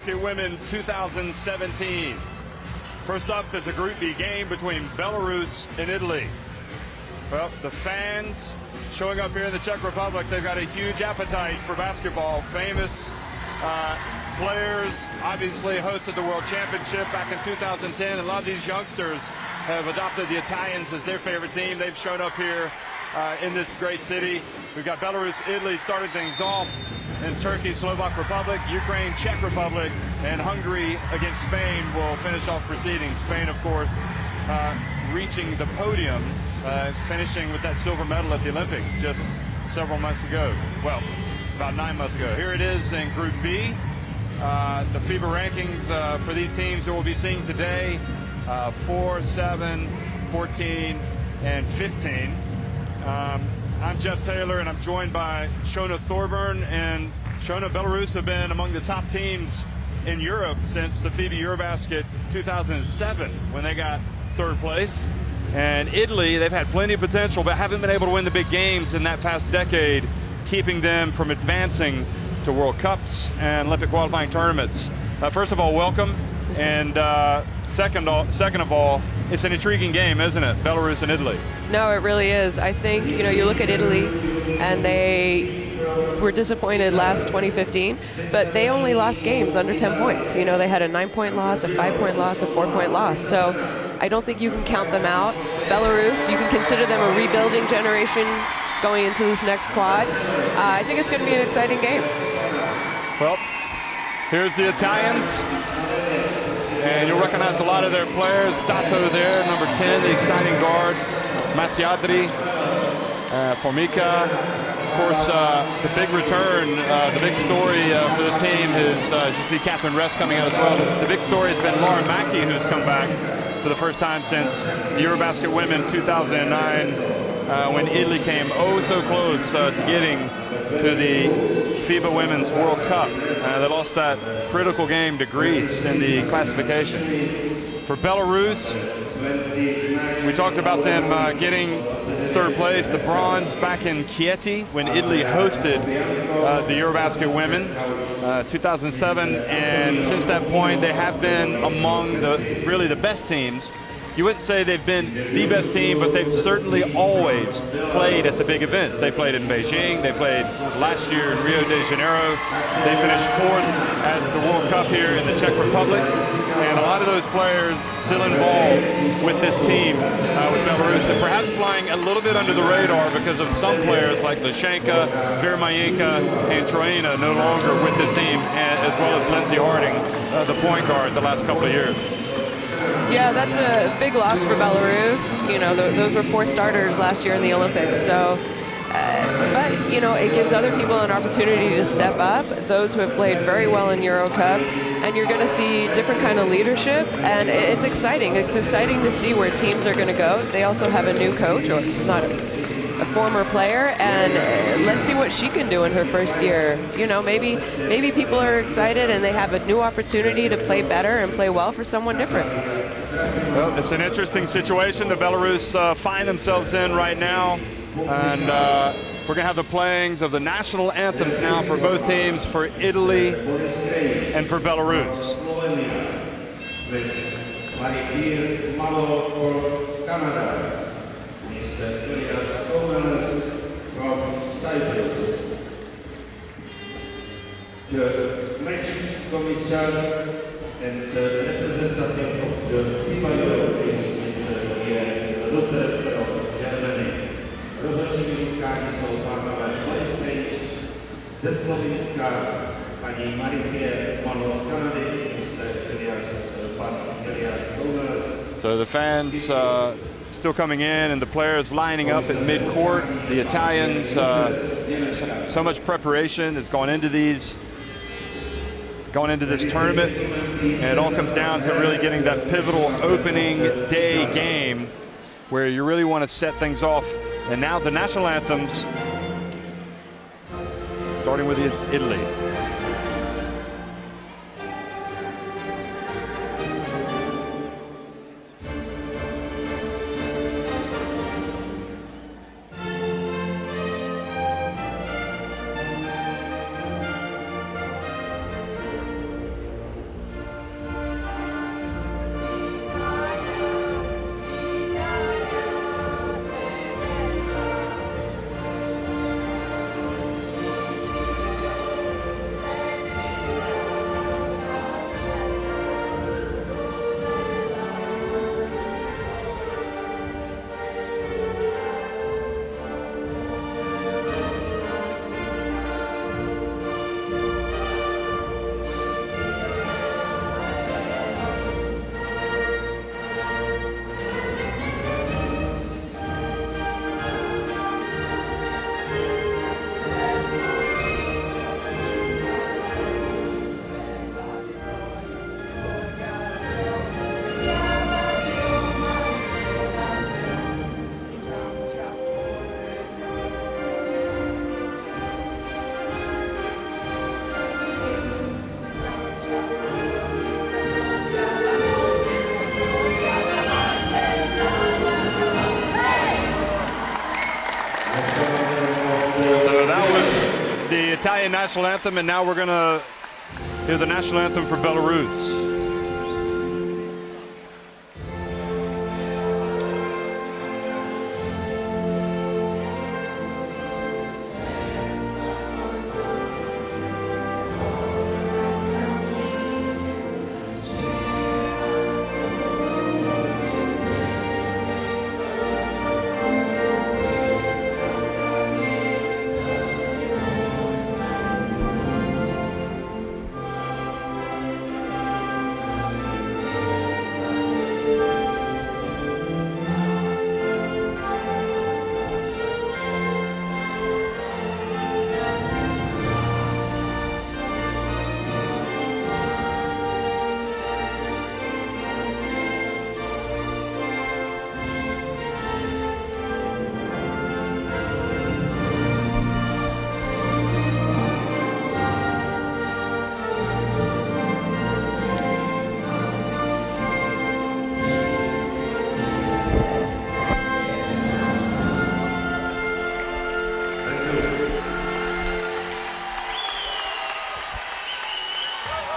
EuroBasket Women 2017. First up is a Group B game between Belarus and Italy. Well, the fans showing up here in the Czech Republic, they've got a huge appetite for basketball. Famous players obviously hosted the World Championship back in 2010. A lot of these youngsters have adopted the Italians as their favorite team. They've shown up here in this great city. We've got Belarus, Italy starting things off, and Turkey, Slovak Republic, Ukraine, Czech Republic, and Hungary against Spain will finish off proceedings. Spain, of course, reaching the podium, finishing with that silver medal at the Olympics just several months ago. Well, about 9 months ago. Here it is in Group B. The FIBA rankings for these teams that we'll be seeing today, 4, 7, 14, and 15. I'm Jeff Taylor, and I'm joined by Shona Thorburn. And Shona, Belarus have been among the top teams in Europe since the FIBA EuroBasket 2007 when they got third place. And Italy, they've had plenty of potential, but haven't been able to win the big games in that past decade, keeping them from advancing to World Cups and Olympic qualifying tournaments. First of all, welcome. And second of all, it's an intriguing game, isn't it? Belarus and Italy. No, it really is. I think, you look at Italy, and they were disappointed last 2015, but they only lost games under 10 points. They had a 9-point loss, a 5-point loss, a 4-point loss. So I don't think you can count them out. Belarus, you can consider them a rebuilding generation going into this next quad. I think it's going to be an exciting game. Well, here's the Italians. And you'll recognize a lot of their players. Dato there, number 10, the exciting guard. Masiadri, Formica. Of course, the big return, the big story for this team is, as you see Catherine Rest coming out as well. The big story has been Laura Mackey, who's come back for the first time since the EuroBasket Women 2009, when Italy came so close to getting to the FIBA Women's World Cup. They lost that critical game to Greece in the classifications. For Belarus, we talked about them getting third place, the bronze back in Chieti when Italy hosted the EuroBasket Women 2007, and since that point they have been among the best teams. You wouldn't say they've been the best team, but they've certainly always played at the big events. They played in Beijing, they played last year in Rio de Janeiro, they finished fourth at the World Cup here in the Czech Republic, and a lot of those players still involved with this team with Belarus, and perhaps flying a little bit under the radar because of some players like Lashenka, Vermayenka, and Troina no longer with this team, as well as Lindsay Harding, the point guard the last couple of years. Yeah, that's a big loss for Belarus. Those were 4 starters last year in the Olympics. So, but it gives other people an opportunity to step up. Those who have played very well in Euro Cup, and you're going to see different kind of leadership, and it's exciting. It's exciting to see where teams are going to go. They also have a new coach, or not a former player, and let's see what she can do in her first year. Maybe people are excited and they have a new opportunity to play better and play well for someone different. Well, it's an interesting situation the Belarus find themselves in right now, and we're going to have the playings of the national anthems now for both teams, for Italy and for Belarus. The match commissioner and representative of the FIBA Euro is Mr. Luther of Germany. Rozhodčíkami jsou pánové Boris ze Slovinska, paní Marie Malo z Kanady, pan Elias Thomas. So the fans still coming in, and the players lining up at mid-court. The Italians, so much preparation has gone into this tournament, and it all comes down to really getting that pivotal opening day game where you really want to set things off. And now the national anthems, starting with Italy. Ukraine national anthem, and now we're going to hear the national anthem for Belarus.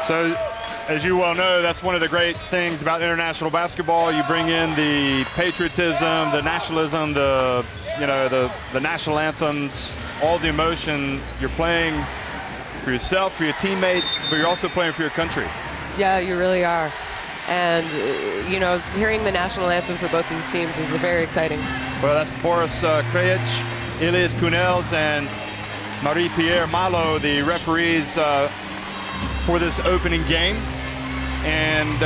So, as you well know, that's one of the great things about international basketball. You bring in the patriotism, the nationalism, the national anthems, all the emotion. You're playing for yourself, for your teammates, but you're also playing for your country. Yeah, you really are. And, hearing the national anthem for both these teams is very exciting. Well, that's Boris Krejci, Elias Kunels, and Marie-Pierre Malo, the referees for this opening game. And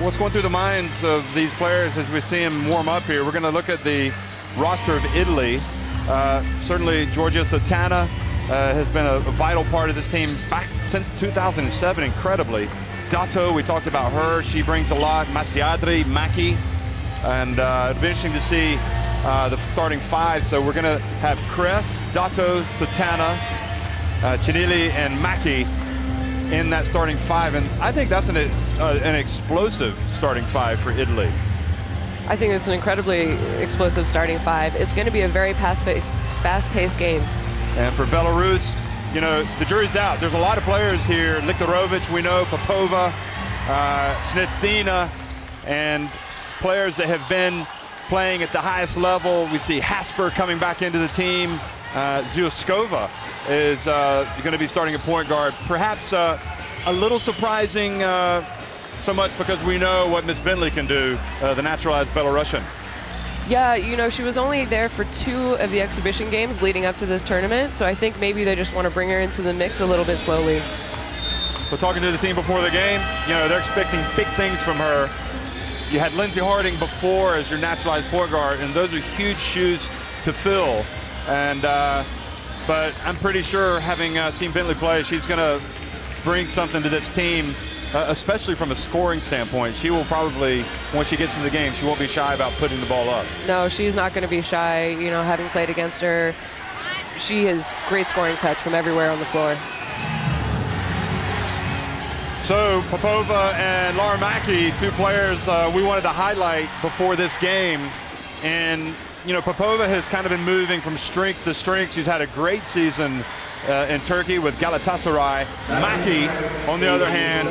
what's going through the minds of these players as we see them warm up here? We're going to look at the roster of Italy. Certainly, Giorgia Satana has been a vital part of this team back since 2007, incredibly. Dato, we talked about her. She brings a lot. Masiadri, Maki. And it'll be interesting to see the starting five. So we're going to have Kress, Dato, Satana, Chinili, and Maki in that starting five. And I think that's an explosive starting five for Italy. I think it's an incredibly explosive starting five. It's going to be a very fast-paced game. And for Belarus, the jury's out. There's a lot of players here. Liktarovic, we know, Popova, Snitsina, and players that have been playing at the highest level. We see Hasper coming back into the team. Zioskova is going to be starting at point guard. Perhaps a little surprising, so much because we know what Miss Bentley can do, the naturalized Belarusian. Yeah, she was only there for 2 of the exhibition games leading up to this tournament, so I think maybe they just want to bring her into the mix a little bit slowly. Well, talking to the team before the game, they're expecting big things from her. You had Lindsey Harding before as your naturalized point guard, and those are huge shoes to fill. And but I'm pretty sure, having seen Bentley play, she's going to bring something to this team, especially from a scoring standpoint. She will probably, once she gets in the game, she won't be shy about putting the ball up. No, she's not going to be shy. Having played against her, she has great scoring touch from everywhere on the floor. So Popova and Laura Mackey, 2 players we wanted to highlight before this game. And Popova has kind of been moving from strength to strength. She's had a great season in Turkey with Galatasaray. Maki, on the other hand,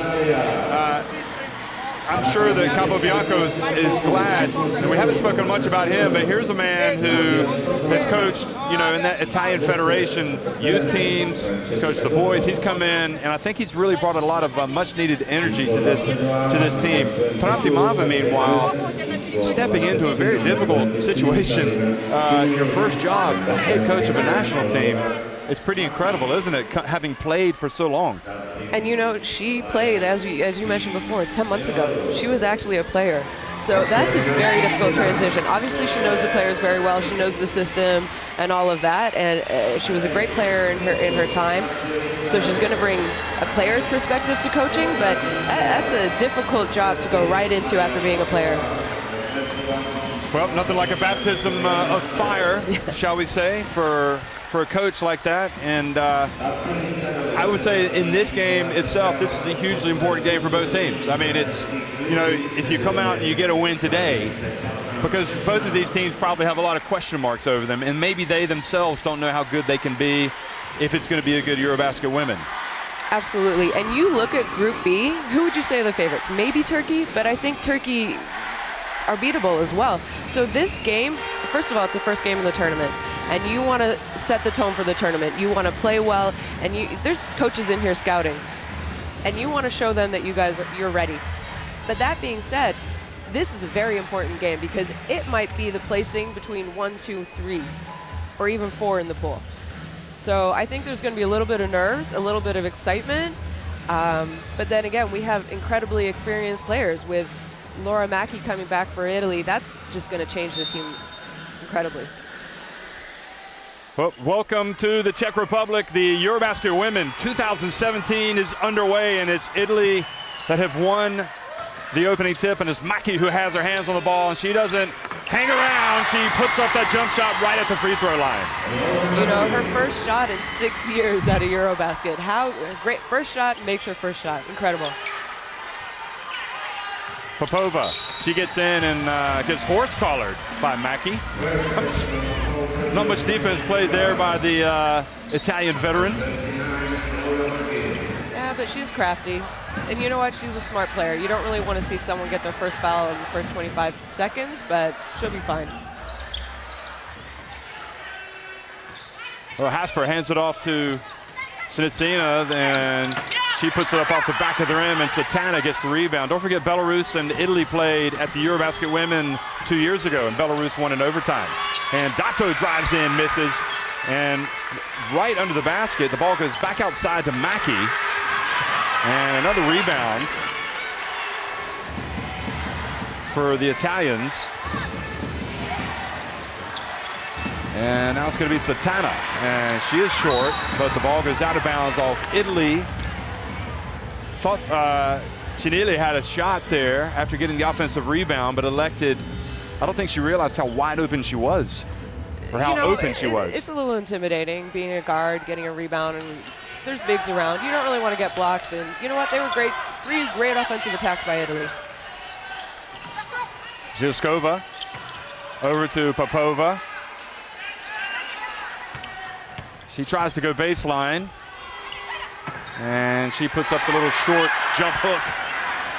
I'm sure that Capobianco is glad, and we haven't spoken much about him, but here's a man who has coached, in that Italian Federation youth teams. He's coached the boys. He's come in, and I think he's really brought a lot of much-needed energy to this team. Trafimava, meanwhile, stepping into a very difficult situation. Your first job, the head coach of a national team. It's pretty incredible, isn't it, having played for so long? And she played, as you mentioned before, 10 months ago. She was actually a player. So that's a very difficult transition. Obviously, she knows the players very well. She knows the system and all of that. And she was a great player in her time. So she's going to bring a player's perspective to coaching, but that's a difficult job to go right into after being a player. Well, nothing like a baptism of fire, shall we say, for a coach like that. And I would say in this game itself, this is a hugely important game for both teams. I mean, it's, if you come out and you get a win today, because both of these teams probably have a lot of question marks over them, and maybe they themselves don't know how good they can be. if it's going to be a good EuroBasket Women. Absolutely. And you look at Group B, who would you say are the favorites? Maybe Turkey, but I think Turkey are beatable as well. So this game, first of all, it's the first game of the tournament, and you want to set the tone for the tournament. You want to play well, and there's coaches in here scouting, and you want to show them that you're ready. But that being said, this is a very important game because it might be the placing between 1, 2, 3, or even 4 in the pool. So I think there's going to be a little bit of nerves, a little bit of excitement, but then again, we have incredibly experienced players with Laura Mackey coming back for Italy. That's just going to change the team incredibly. Well, welcome to the Czech Republic. The EuroBasket Women 2017 is underway, and it's Italy that have won the opening tip, and it's Mackey who has her hands on the ball, and she doesn't hang around. She puts up that jump shot right at the free throw line. You know, her first shot in 6 years at a EuroBasket. How great first shot makes her first shot. Incredible. Popova, she gets in and gets horse collared by Mackey. Not much defense played there by the Italian veteran. Yeah, but she's crafty. And you know what? She's a smart player. You don't really want to see someone get their first foul in the first 25 seconds, but she'll be fine. Well, Hasper hands it off to Snitsina, and she puts it up off the back of the rim, and Satana gets the rebound. Don't forget, Belarus and Italy played at the EuroBasket Women 2 years ago, and Belarus won in overtime. And Dato drives in, misses, and right under the basket, the ball goes back outside to Mackey. And another rebound for the Italians. And now it's going to be Satana. And she is short, but the ball goes out of bounds off Italy. Thought she nearly had a shot there after getting the offensive rebound, but elected. I don't think she realized how wide open she was, or how open she was. It's a little intimidating being a guard, getting a rebound, and there's bigs around. You don't really want to get blocked, and you know what? They were great. 3 great offensive attacks by Italy. Zilskova over to Popova. She tries to go baseline, and she puts up the little short jump hook.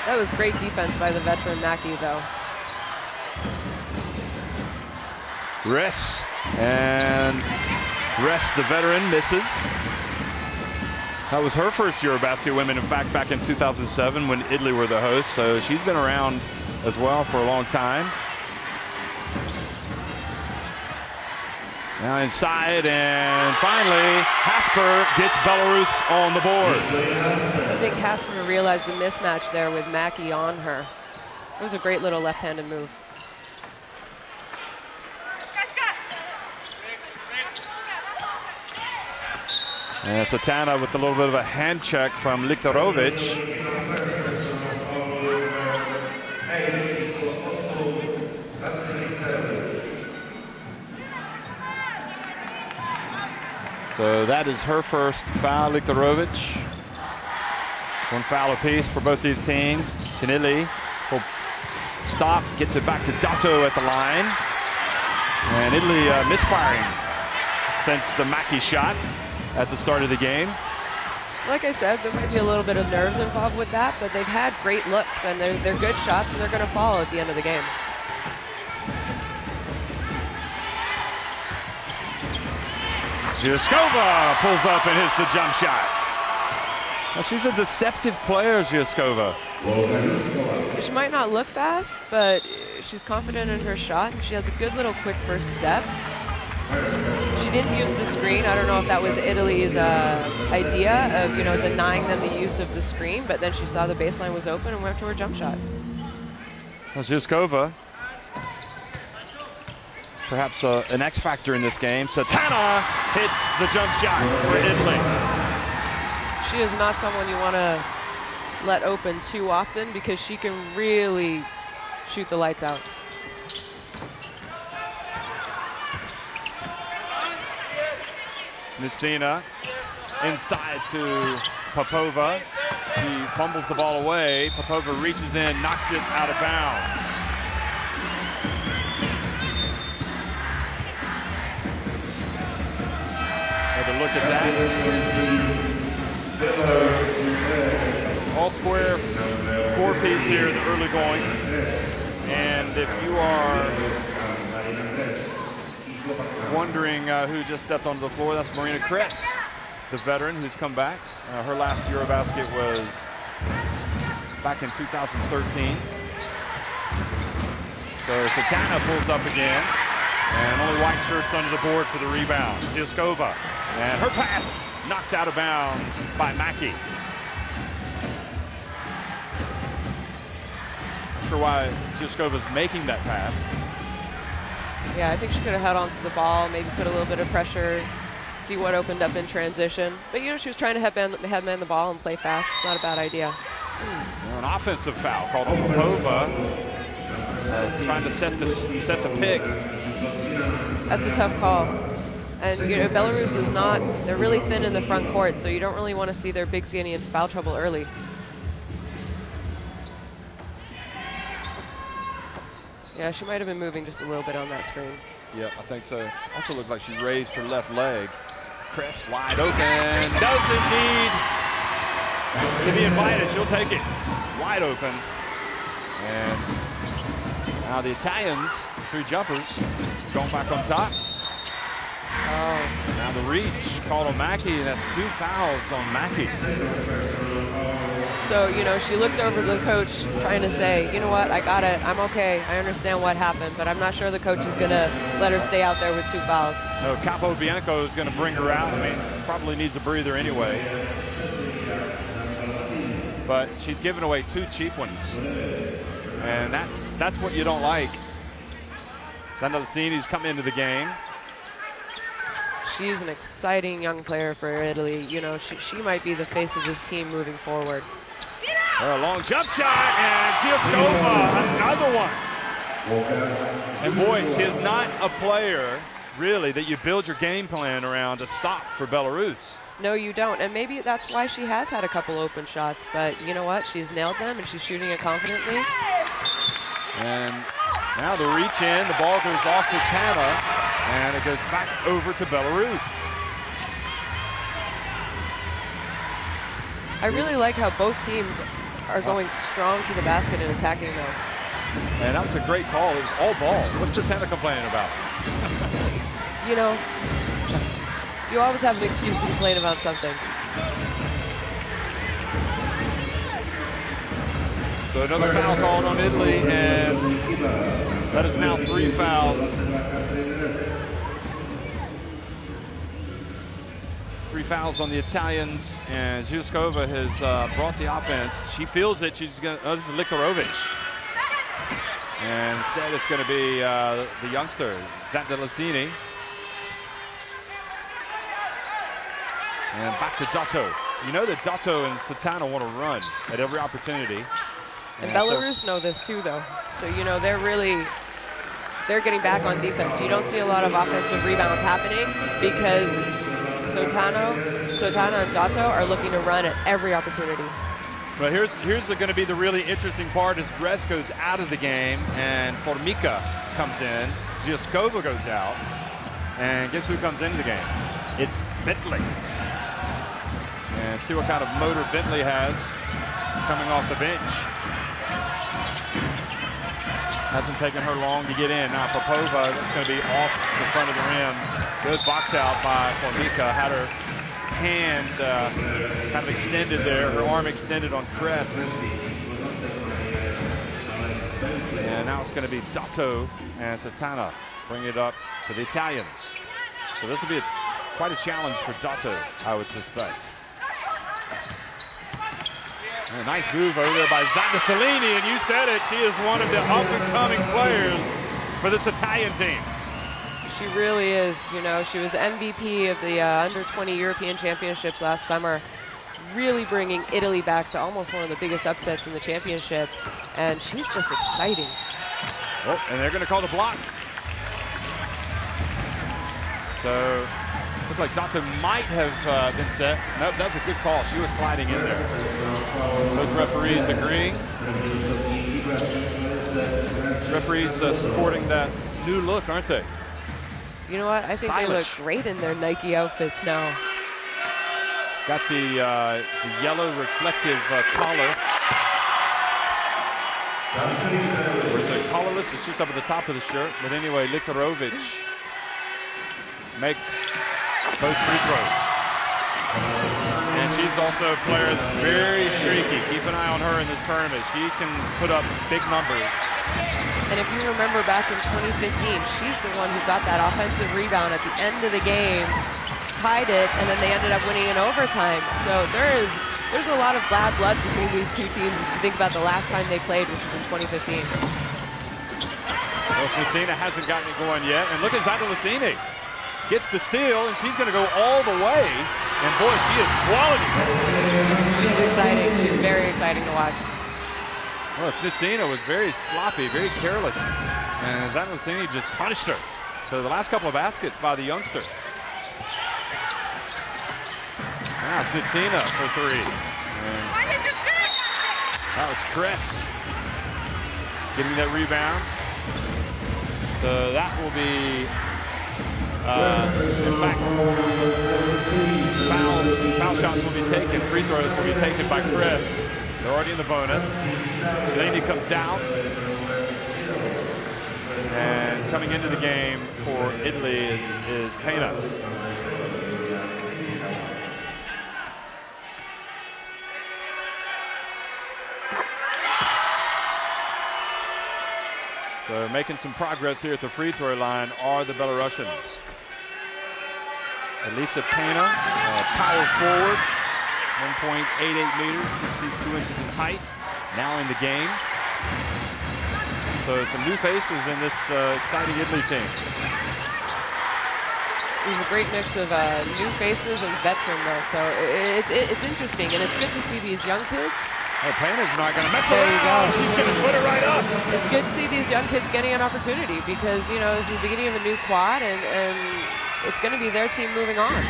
That was great defense by the veteran Mackey, though. Ress, and Ress, the veteran, misses. That was her first EuroBasket Women, in fact, back in 2007 when Italy were the hosts, so she's been around as well for a long time. Now inside, and finally, Hasper gets Belarus on the board. I think Hasper realized the mismatch there with Mackey on her. It was a great little left-handed move. And Satana with a little bit of a hand check from Liktorovic. So that is her first foul, Liktorovic. 1 foul apiece for both these teams. Chinili will stop, gets it back to Dato at the line. And Italy misfiring since the Mackey shot at the start of the game. Like I said, there might be a little bit of nerves involved with that, but they've had great looks, and they're good shots, and they're going to fall at the end of the game. Zilskova pulls up and hits the jump shot. Well, she's a deceptive player, Zilskova. She might not look fast, but she's confident in her shot. She has a good little quick first step. She didn't use the screen. I don't know if that was Italy's idea of, denying them the use of the screen, but then she saw the baseline was open and went to her jump shot. Well, Zilskova, perhaps an X factor in this game. Satana hits the jump shot for Italy. She is not someone you want to let open too often because she can really shoot the lights out. Snitsina inside to Popova. She fumbles the ball away. Popova reaches in, knocks it out of bounds. The look at that. So, all square, 4-piece here in the early going. And if you are wondering who just stepped onto the floor, that's Marina Kress, the veteran who's come back. Her last EuroBasket was back in 2013. So Satana pulls up again, and only white shirts under the board for the rebound. Zyskova, and her pass knocked out of bounds by Mackey. Not sure why Zyskova's making that pass. Yeah, I think she could have held on to the ball, maybe put a little bit of pressure, see what opened up in transition. But, you know, she was trying to headman the ball and play fast. It's not a bad idea. An offensive foul called on Popova. Trying to set the pick. That's a tough call. And, you know, Belarus is not, they're really thin in the front court, so you don't really want to see their big skinny in foul trouble early. Yeah, she might have been moving just a little bit on that screen. Yeah, I think so. Also looked like she raised her left leg. Kress wide open. Doesn't need to be invited. She'll take it. Wide open. And now the Italians, 3 jumpers, going back on top. Oh. Now the reach called on Mackey, and that's 2 fouls on Mackey. So, you know, she looked over to the coach trying to say, you know what, I got it, I'm okay, I understand what happened, but I'm not sure the coach is going to let her stay out there with 2 fouls. No, Capobianco is going to bring her out. I mean, probably needs a breather anyway. But she's given away 2 cheap ones. And that's what you don't like. Sandalcini's come into the game. She's an exciting young player for Italy. You know, she might be the face of this team moving forward. A long jump shot, and Zyskova, another one. And boy, she is not a player, really, that you build your game plan around to stop for Belarus. No, you don't. And maybe that's why she has had a couple open shots. But you know what? She's nailed them, and she's shooting it confidently. And now the reach in. The ball goes off to Tana, and it goes back over to Belarus. I really like how both teams are going strong to the basket and attacking though. And that was a great call. It was all balls. What's Satana complaining about? You know, you always have an excuse to complain about something. So another foul called on Italy, and that is now 3 fouls. 3 fouls on the Italians, and Zyskova has brought the offense. She feels it. She's going to, oh, this is Likarovic. And instead it's going to be the youngster, Sandalcini. And back to Dotto. You know that Dotto and Satana want to run at every opportunity. And Belarus know this too, though. So, you know, they're getting back on defense. You don't see a lot of offensive rebounds happening because Satana and Dotto are looking to run at every opportunity. But here's going to be the really interesting part as Gress goes out of the game and Formica comes in. Zyskova goes out. And guess who comes into the game? It's Bentley. And see what kind of motor Bentley has coming off the bench. Hasn't taken her long to get in. Now Popova, that's going to be off the front of the rim. Good box out by Formica. Had her hand kind of extended there, her arm extended on Kress. And now it's going to be Dotto and Satana bring it up to the Italians. So this will be quite a challenge for Dotto, I would suspect. And a nice move over there by Sandalcini, and you said it, she is one of the up-and-coming players for this Italian team. She really is. You know, she was MVP of the Under-20 European Championships last summer, really bringing Italy back to almost one of the biggest upsets in the championship, and she's just exciting. Oh, and they're going to call the block. So, looks like Dotto might have been set. Nope, that was a good call. She was sliding in there. Both referees agreeing. Referees supporting that new look, aren't they? You know what? I think they look great in their Nike outfits now. Got the yellow reflective collar. Or is it collarless? It's just up at the top of the shirt. But anyway, Likarovic makes both free throws. And she's also a player that's very streaky. Keep an eye on her in this tournament. She can put up big numbers. And if you remember back in 2015, she's the one who got that offensive rebound at the end of the game, tied it, and then they ended up winning in overtime. So there's a lot of bad blood between these two teams if you think about the last time they played, which was in 2015. Well, Smicina hasn't gotten it going yet. And look at Zandalicini. Gets the steal, and she's going to go all the way. And boy, she is quality. She's exciting. She's very exciting to watch. Well, Smicina was very sloppy, very careless. And Zandalicini just punished her. So the last couple of baskets by the youngster. Now Smicina for three. And that was Kress getting that rebound. So that will be, in fact, foul shots will be taken, free throws will be taken by Kress. They're already in the bonus. Delaney comes out. And coming into the game for Italy is Pena. So making some progress here at the free throw line are the Belarusians. Elisa Pena, power forward, 1.88 meters, 62 inches in height, now in the game. So some new faces in this exciting Italy team. There's a great mix of new faces and veteran though, so it's interesting, and it's good to see these young kids. Oh, Pena's not going to mess There around. you go. She's going to put it right up. It's good to see these young kids getting an opportunity because, you know, this is the beginning of a new quad, and it's going to be their team moving on.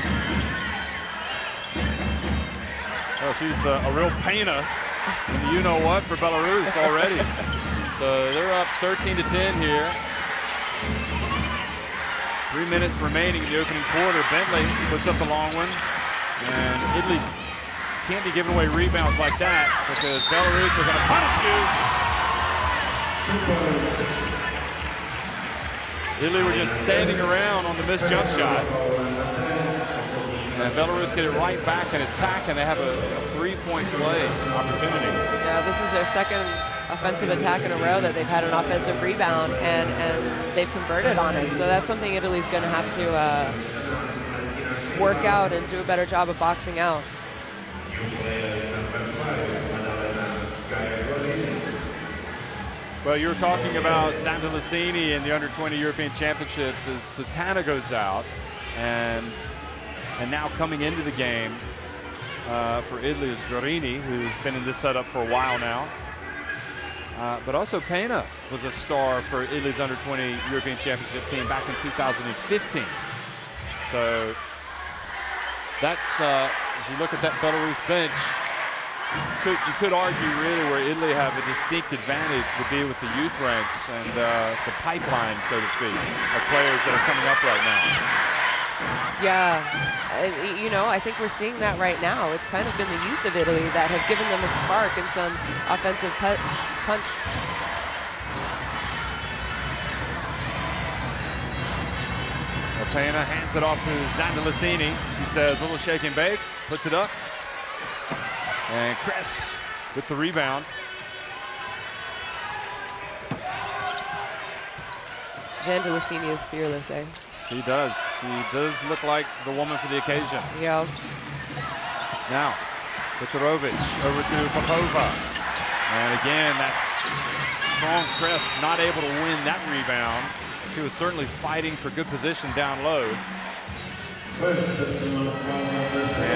Well, she's a real Pena, you know what, for Belarus already. So they're up 13-10 here. 3 minutes remaining in the opening quarter. Bentley puts up the long one, and Italy can't be giving away rebounds like that because Belarus are going to punish you. Italy were just standing around on the missed jump shot. And Belarus get it right back and attack, and they have a three-point play opportunity. Yeah, this is their second offensive attack in a row that they've had an offensive rebound, and they've converted on it. So that's something Italy's going to have to work out and do a better job of boxing out. Well, you were talking about Zandalicini in the Under-20 European Championships as Satana goes out, and now coming into the game for Italy is Guarini, who's been in this setup for a while now. But also Pena was a star for Italy's Under-20 European Championship team back in 2015. So that's, as you look at that Belarus bench, you could argue really where Italy have a distinct advantage would be with the youth ranks and the pipeline, so to speak, of players that are coming up right now. Yeah, you know, I think we're seeing that right now. It's kind of been the youth of Italy that have given them a spark and some offensive punch. Pena hands it off to Zandalicini. She says, little shake and bake, puts it up. And Kress with the rebound. Zandalicini is fearless, eh? She does. She does look like the woman for the occasion. Yeah. Now, Likarovic over to Popova. And again, that strong Kress not able to win that rebound. She was certainly fighting for good position down low. And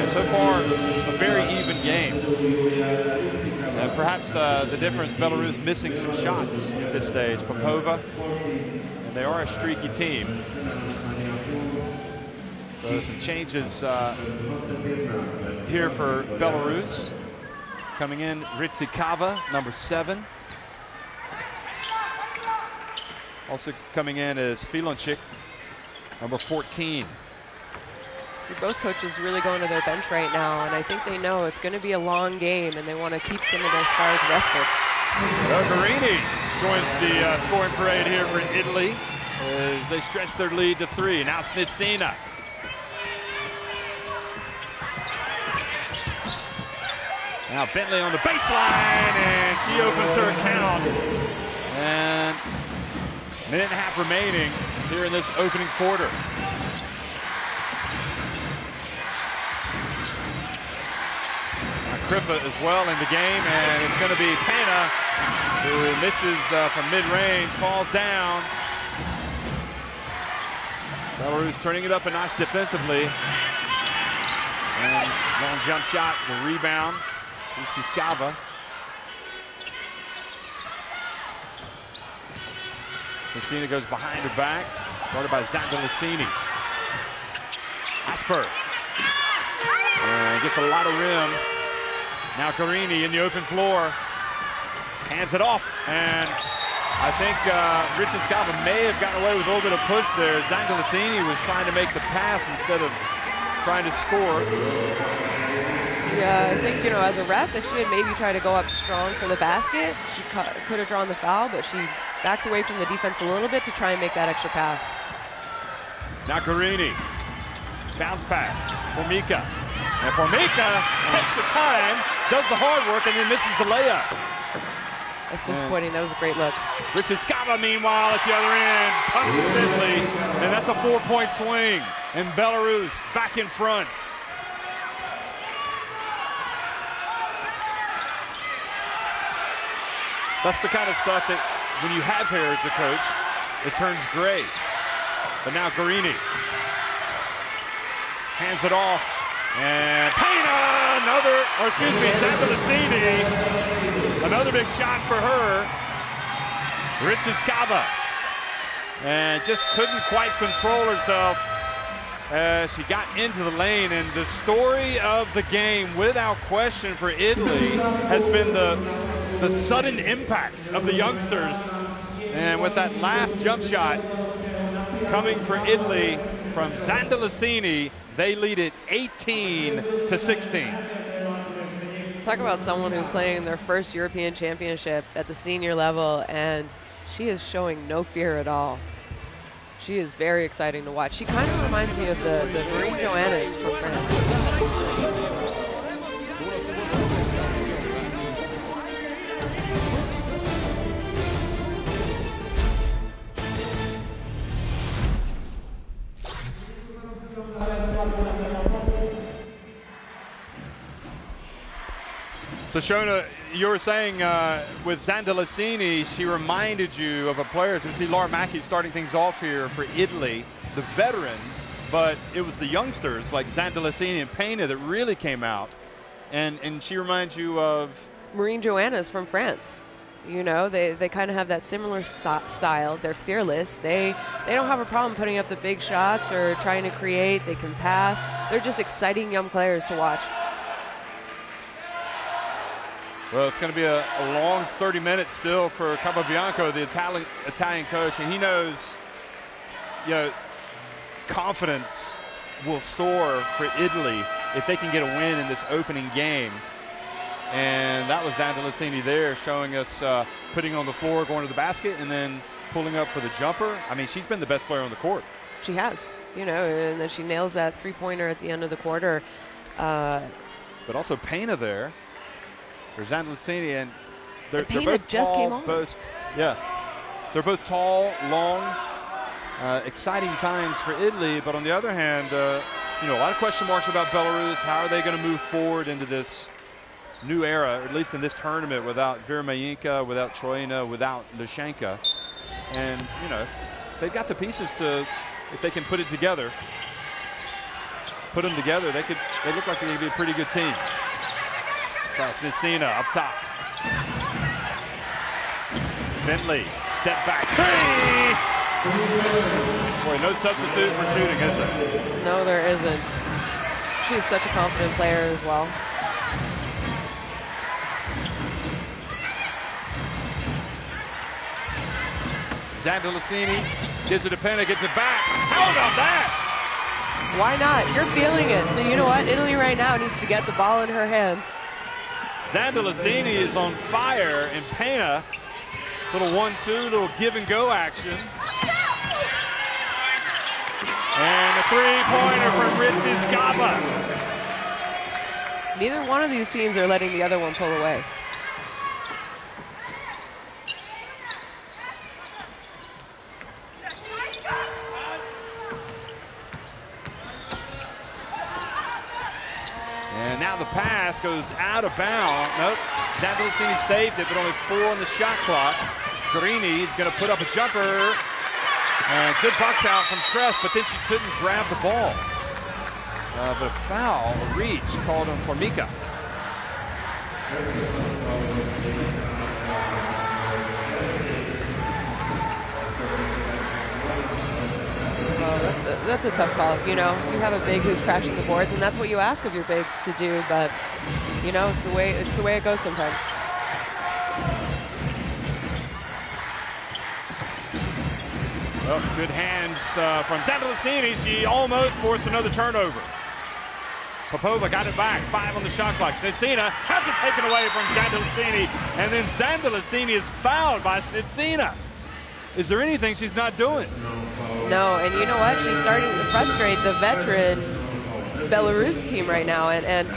so far, a very even game. And perhaps the difference, Belarus missing some shots at this stage. Popova, and they are a streaky team. So some changes here for Belarus. Coming in, Ritsikava, number 7. Also coming in is Filoncic, number 14. See, both coaches really going to their bench right now, and I think they know it's going to be a long game, and they want to keep some of their stars rested. Garini joins the scoring parade here for Italy as they stretch their lead to 3. Now Snitsina. Now Bentley on the baseline, and she opens her account. And a minute and a half remaining here in this opening quarter. Crippa as well in the game, and it's going to be Pena who misses from mid-range, falls down. Belarus turning it up a notch defensively. And long jump shot, the rebound. Siskava. Cecina goes behind her back, guarded by Zandalicini. Asper. And gets a lot of rim. Now Garini in the open floor, hands it off, and I think Siskava may have gotten away with a little bit of push there. Zandalicini was trying to make the pass instead of trying to score. Yeah, I think, you know, as a ref, if she had maybe tried to go up strong for the basket, she could have drawn the foul, but she backed away from the defense a little bit to try and make that extra pass. Now Garini, bounce pass, Formica. And Formica takes the time, does the hard work, and then misses the layup. That's disappointing. That was a great look. Siskava, meanwhile, at the other end, punishes Italy, and that's a 4-point swing. And Belarus back in front. That's the kind of stuff that, when you have hair as a coach, it turns gray. But now Garini hands it off. And Pena, Zandalicini, another big shot for her. Siskava, and just couldn't quite control herself as she got into the lane. And the story of the game, without question, for Italy has been the sudden impact of the youngsters. And with that last jump shot coming for Italy from Zandalicini, they lead it 18-16. Talk about someone who's playing their first European championship at the senior level, and she is showing no fear at all. She is very exciting to watch. She kind of reminds me of the Marie Joannes from France. So Shona, you were saying with Zandalicini, she reminded you of a player. You see Laura Mackey starting things off here for Italy, the veteran, but it was the youngsters like Zandalicini and Pena that really came out. And she reminds you of? Marie Joannes from France. You know, they kind of have that similar style. They're fearless. They don't have a problem putting up the big shots or trying to create. They can pass. They're just exciting young players to watch. Well, it's going to be a long 30 minutes still for Capobianco, the Italian coach, and he knows, you know, confidence will soar for Italy if they can get a win in this opening game. And that was Zandalicini there showing us putting on the floor, going to the basket, and then pulling up for the jumper. I mean, she's been the best player on the court. She has, you know, and then she nails that three-pointer at the end of the quarter. But also Pena there. There's Zandalicini, and they're both just tall, came on. They're both tall, long, exciting times for Italy. But on the other hand, you know, a lot of question marks about Belarus. How are they going to move forward into this new era, at least in this tournament, without Vermayinka, without Troina, without Lushenka? And, you know, they've got the pieces to, if they can put it together, they look like they could be a pretty good team. Snitsina up top. Bentley, step back three! Boy, no substitute for shooting, is there? No, there isn't. She's such a confident player as well. Zandalicini gives it to Pena, gets it back. How about that? Why not? You're feeling it. So you know what? Italy right now needs to get the ball in her hands. Zandalicini is on fire, and Pena, little 1-2, little give and go action. And a three-pointer from Ritzy Scapa. Neither one of these teams are letting the other one pull away. And now the pass goes out of bounds. Nope, Zandalicini saved it, but only 4 on the shot clock. Guarini is going to put up a jumper. And good box out from Kress, but then she couldn't grab the ball. But a foul, a reach, called on Formica. That's a tough call. You know, you have a big who's crashing the boards, and that's what you ask of your bigs to do. But you know, it's the way it goes sometimes. Well, good hands from Zandalicini. She almost forced another turnover. Popova got it back. 5 on the shot clock. Snitsina has it taken away from Zandalicini, and then Zandalicini is fouled by Snitsina. Is there anything she's not doing? No, and you know what? She's starting to frustrate the veteran Belarus team right now, and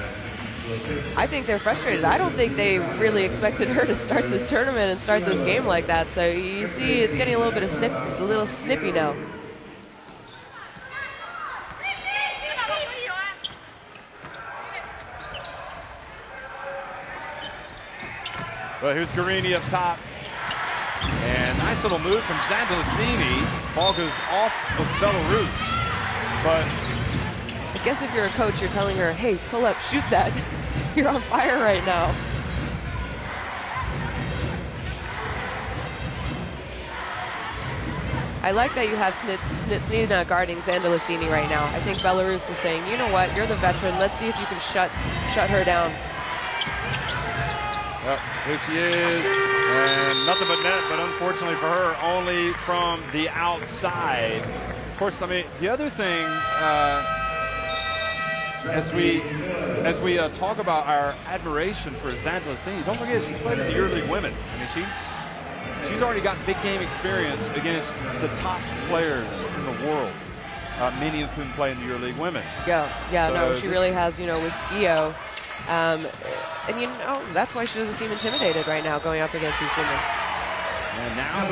I think they're frustrated. I don't think they really expected her to start this tournament and start this game like that. So you see, it's getting a little bit of snippy now. Well, here's Guarini up top. And nice little move from Zandalicini. Ball goes off of Belarus. But I guess if you're a coach, you're telling her, hey, pull up, shoot that. You're on fire right now. I like that you have Snitsina guarding Zandalicini right now. I think Belarus was saying, you know what, you're the veteran. Let's see if you can shut her down. Well, here she is, and nothing but net, but unfortunately for her, only from the outside. Of course, I mean, the other thing, as we talk about our admiration for Zandalicini, don't forget she's played in the EuroLeague Women. I mean, she's already got big game experience against the top players in the world, many of whom play in the EuroLeague Women. Yeah, So no, she really has, you know, with Skio. And you know, that's why she doesn't seem intimidated right now going up against these women. And now,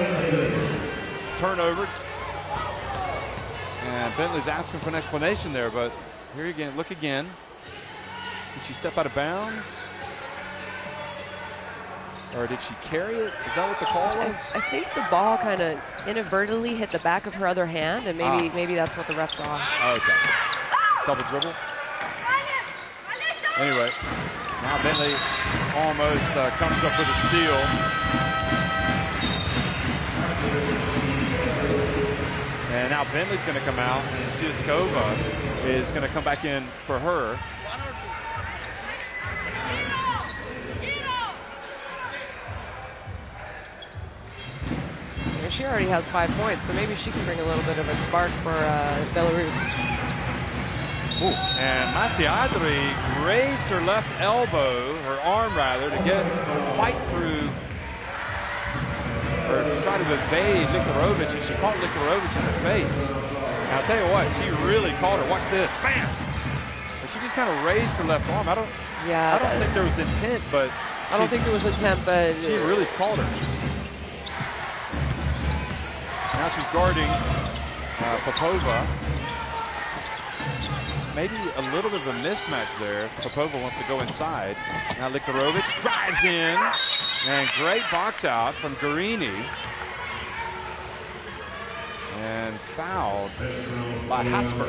turnover. And Bentley's asking for an explanation there, but here again, look again. Did she step out of bounds? Or did she carry it? Is that what the call was? I think the ball kind of inadvertently hit the back of her other hand, and maybe that's what the ref saw. Okay. Double dribble. Anyway, now Bentley almost comes up with a steal. And now Bentley's going to come out, and Siaskova is going to come back in for her. And she already has 5 points, so maybe she can bring a little bit of a spark for Belarus. Ooh. And Masiadri raised her left elbow, her arm rather, to fight through, or to try to evade Likarovic, and she caught Likarovic in the face. And I'll tell you what, she really caught her. Watch this, bam! But she just kind of raised her left arm. I don't think there was intent, but I don't think there was intent, but she really caught her. Now she's guarding Popova. Maybe a little bit of a mismatch there. Popova wants to go inside. Now Likarovic drives in, and great box out from Guarini. And fouled by Hasper.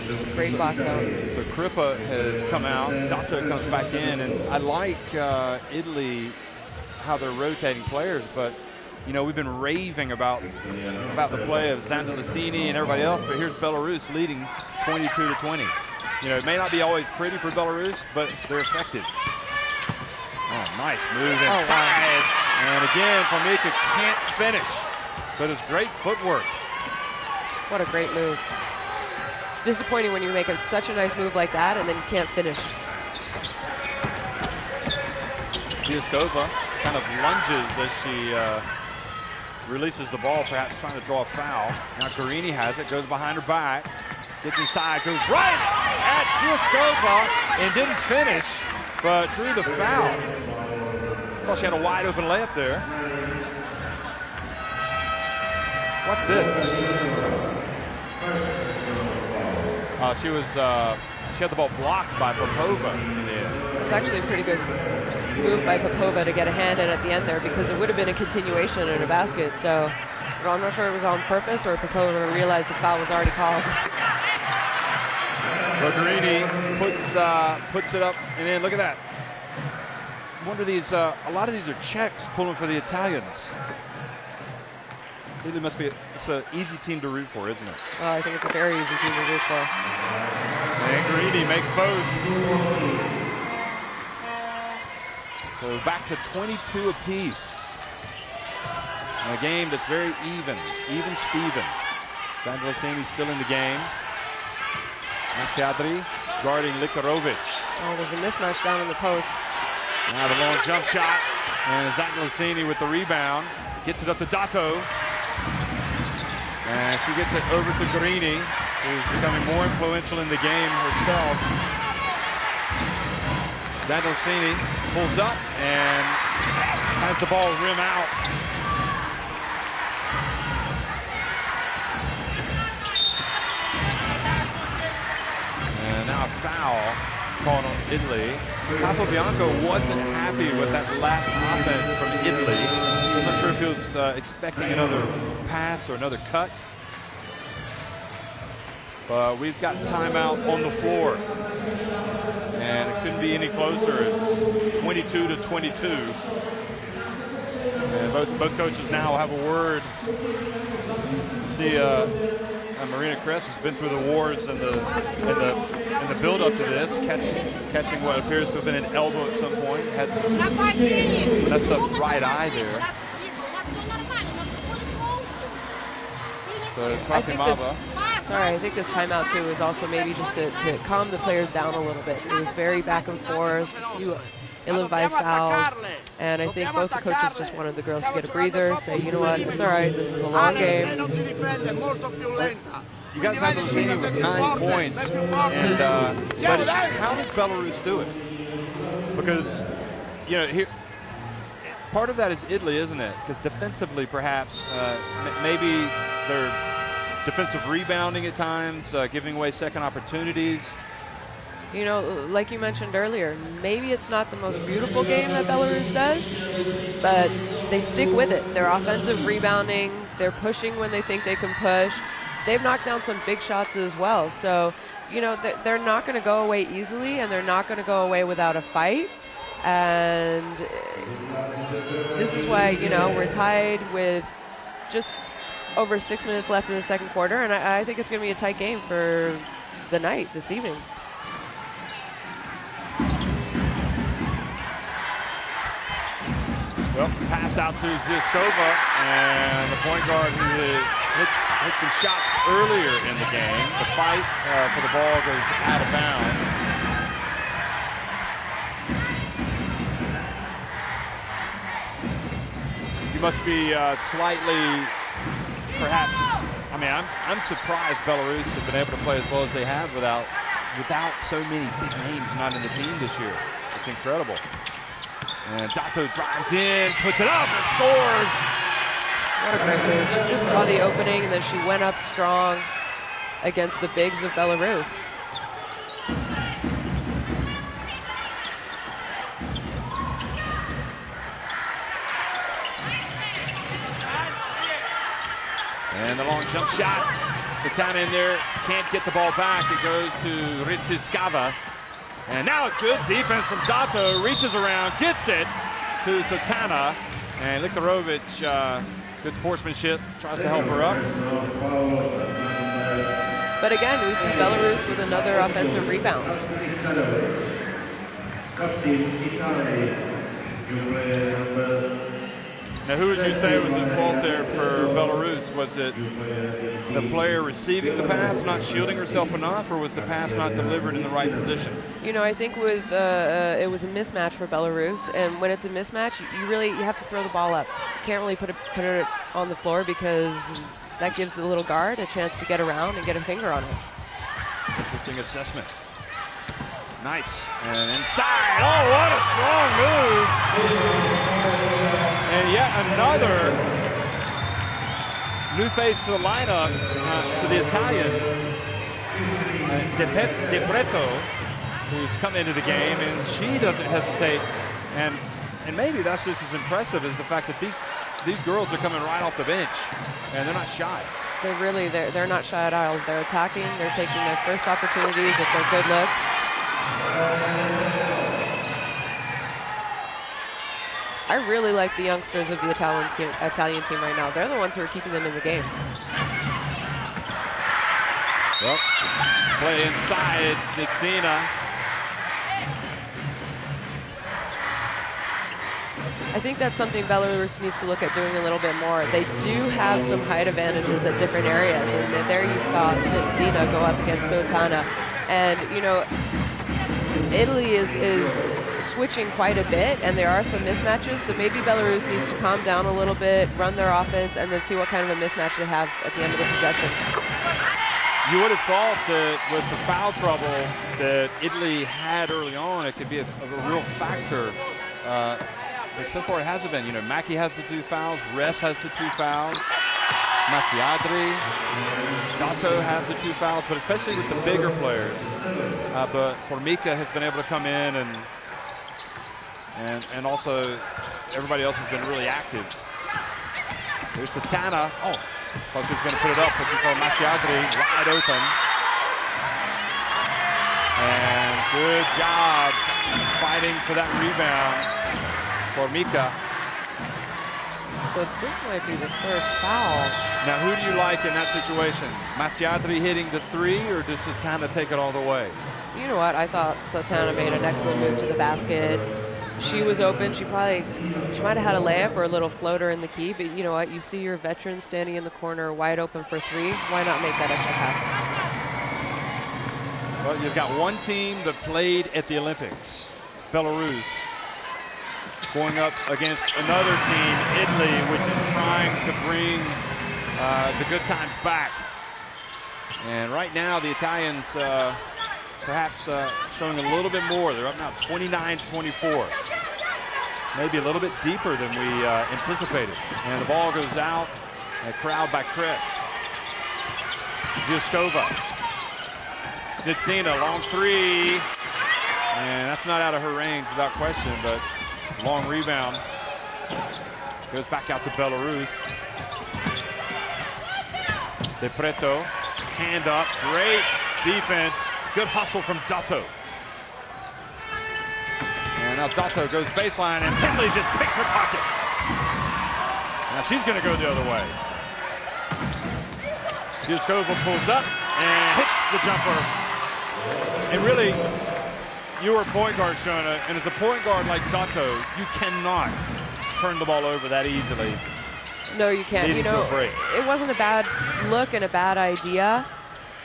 It's a great box out. So Kripa has come out, Dato comes back in, and I like Italy, how they're rotating players, but you know, we've been raving about the play of Zandalicini and everybody else, but here's Belarus leading 22-20. You know, it may not be always pretty for Belarus, but they're effective. Oh, nice move inside. And again, Famika can't finish, but it's great footwork. What a great move. It's disappointing when you make such a nice move like that and then you can't finish. Zyskova kind of lunges as she releases the ball, perhaps trying to draw a foul. Now Guarini has it, goes behind her back, gets inside, goes right at Zyskova and didn't finish, but drew the foul. Well, she had a wide open layup there. What's this? She had the ball blocked by Popova in the end. It's actually a pretty good move by Popova to get a hand in at the end there, because it would have been a continuation in a basket. So I'm not sure it was on purpose or Popova realized the foul was already called. Guarini puts it up, and then look at that. I wonder a lot of these are Czechs pulling for the Italians. It must be it's an easy team to root for, isn't it? Oh, I think it's a very easy team to root for. And Guarini makes both. So back to 22 apiece. In a game that's very even Steven. Zandalesini still in the game. Masiadri guarding Likarovic. Oh, there's a mismatch down in the post. Now the long jump shot, and Zandalesini with the rebound. Gets it up to Dato. And she gets it over to Guarini, who's becoming more influential in the game herself. Zandalesini pulls up and has the ball rim out. And now a foul called on Italy. Capobianco wasn't happy with that last offense from Italy. I'm not sure if he was expecting another pass or another cut. But we've got timeout on the floor. And it couldn't be any closer. It's 22-22. And both coaches now have a word. See, Marina Kress has been through the wars and the build-up to this, catching what appears to have been an elbow at some point. Had some, that's the right eye there. So I think this timeout too is also maybe just to calm the players down a little bit. It was very back and forth, few ill-advised fouls, and I think both the coaches just wanted the girls to get a breather, say, you know what, it's all right, this is a long game. You got Zandalesini with 9 points, and but how does Belarus do it? Because, you know, here, part of that is Italy, isn't it? Because defensively, perhaps, maybe they're defensive rebounding at times, giving away second opportunities. You know, like you mentioned earlier, maybe it's not the most beautiful game that Belarus does, but they stick with it. They're offensive rebounding, they're pushing when they think they can push. They've knocked down some big shots as well. So, you know, they're not going to go away easily, and they're not going to go away without a fight. And this is why, you know, we're tied with just over 6 minutes left in the second quarter, and I think it's going to be a tight game for the night this evening. Well, pass out to Zyskova, and the point guard who hit some shots earlier in the game. The fight for the ball goes out of bounds. You must be slightly, perhaps, I mean, I'm surprised Belarus has been able to play as well as they have without so many big names not in the team this year. It's incredible. And Dato drives in, puts it up, and scores. What a great move. She just saw the opening, and then she went up strong against the bigs of Belarus. And the long jump shot. Satana in there, can't get the ball back. It goes to Ritsiskava. And now a good defense from Dato, reaches around, gets it to Satana. And Likarovic, good sportsmanship, tries to help her up. But again, we see Belarus with another offensive rebound. Now, who would you say was at fault there for Belarus? Was it the player receiving the pass, not shielding herself enough, or was the pass not delivered in the right position? You know, I think with it was a mismatch for Belarus, and when it's a mismatch, you have to throw the ball up. You can't really put it on the floor because that gives the little guard a chance to get around and get a finger on it. Interesting assessment. Nice. And inside. Oh, what a strong move. And yet another new face to the lineup for the Italians. De Preto, who's come into the game, and she doesn't hesitate. And maybe that's just as impressive as the fact that these girls are coming right off the bench, and they're not shy. They're not shy at all. They're attacking. They're taking their first opportunities if they're good looks. I really like the youngsters of the Italian team right now. They're the ones who are keeping them in the game. Well, play inside, Snitsina. I think that's something Belarus needs to look at doing a little bit more. They do have some height advantages at different areas, and there you saw Snitsina go up against Sotana. And, you know, Italy is switching quite a bit, and there are some mismatches, so maybe Belarus needs to calm down a little bit, run their offense, and then see what kind of a mismatch they have at the end of the possession. You would have thought that with the foul trouble that Italy had early on, it could be a real factor. But so far it hasn't been. You know, Mackie has the 2 fouls, Res has the 2 fouls, Masiadri, Dato have the 2 fouls, but especially with the bigger players. But Formica has been able to come in, and also everybody else has been really active. There's Satana. Oh, thought she was going to put it up, but she saw Masiadri wide open. And good job fighting for that rebound. Formica. So this might be the 3rd foul. Now, who do you like in that situation? Masiadri hitting the 3, or does Satana take it all the way? You know what? I thought Satana made an excellent move to the basket. She was open. She might have had a layup or a little floater in the key, but you know what? You see your veteran standing in the corner wide open for 3. Why not make that extra pass? Well, you've got one team that played at the Olympics, Belarus, going up against another team, Italy, which is trying to bring the good times back. And right now, the Italians perhaps showing a little bit more. They're up now 29-24. Maybe a little bit deeper than we anticipated. And the ball goes out, and a crowd by Chris. Zioskova. Snitsina, long 3. And that's not out of her range without question, but long rebound. Goes back out to Belarus. De Preto, hand up, great defense. Good hustle from Dato. And now Dato goes baseline, and Italy just picks her pocket. Now she's going to go the other way. Zioskova pulls up and hits the jumper. And really, you were a point guard, Shona, and as a point guard like Dato, you cannot turn the ball over that easily. No, you can't. You know, it wasn't a bad look and a bad idea,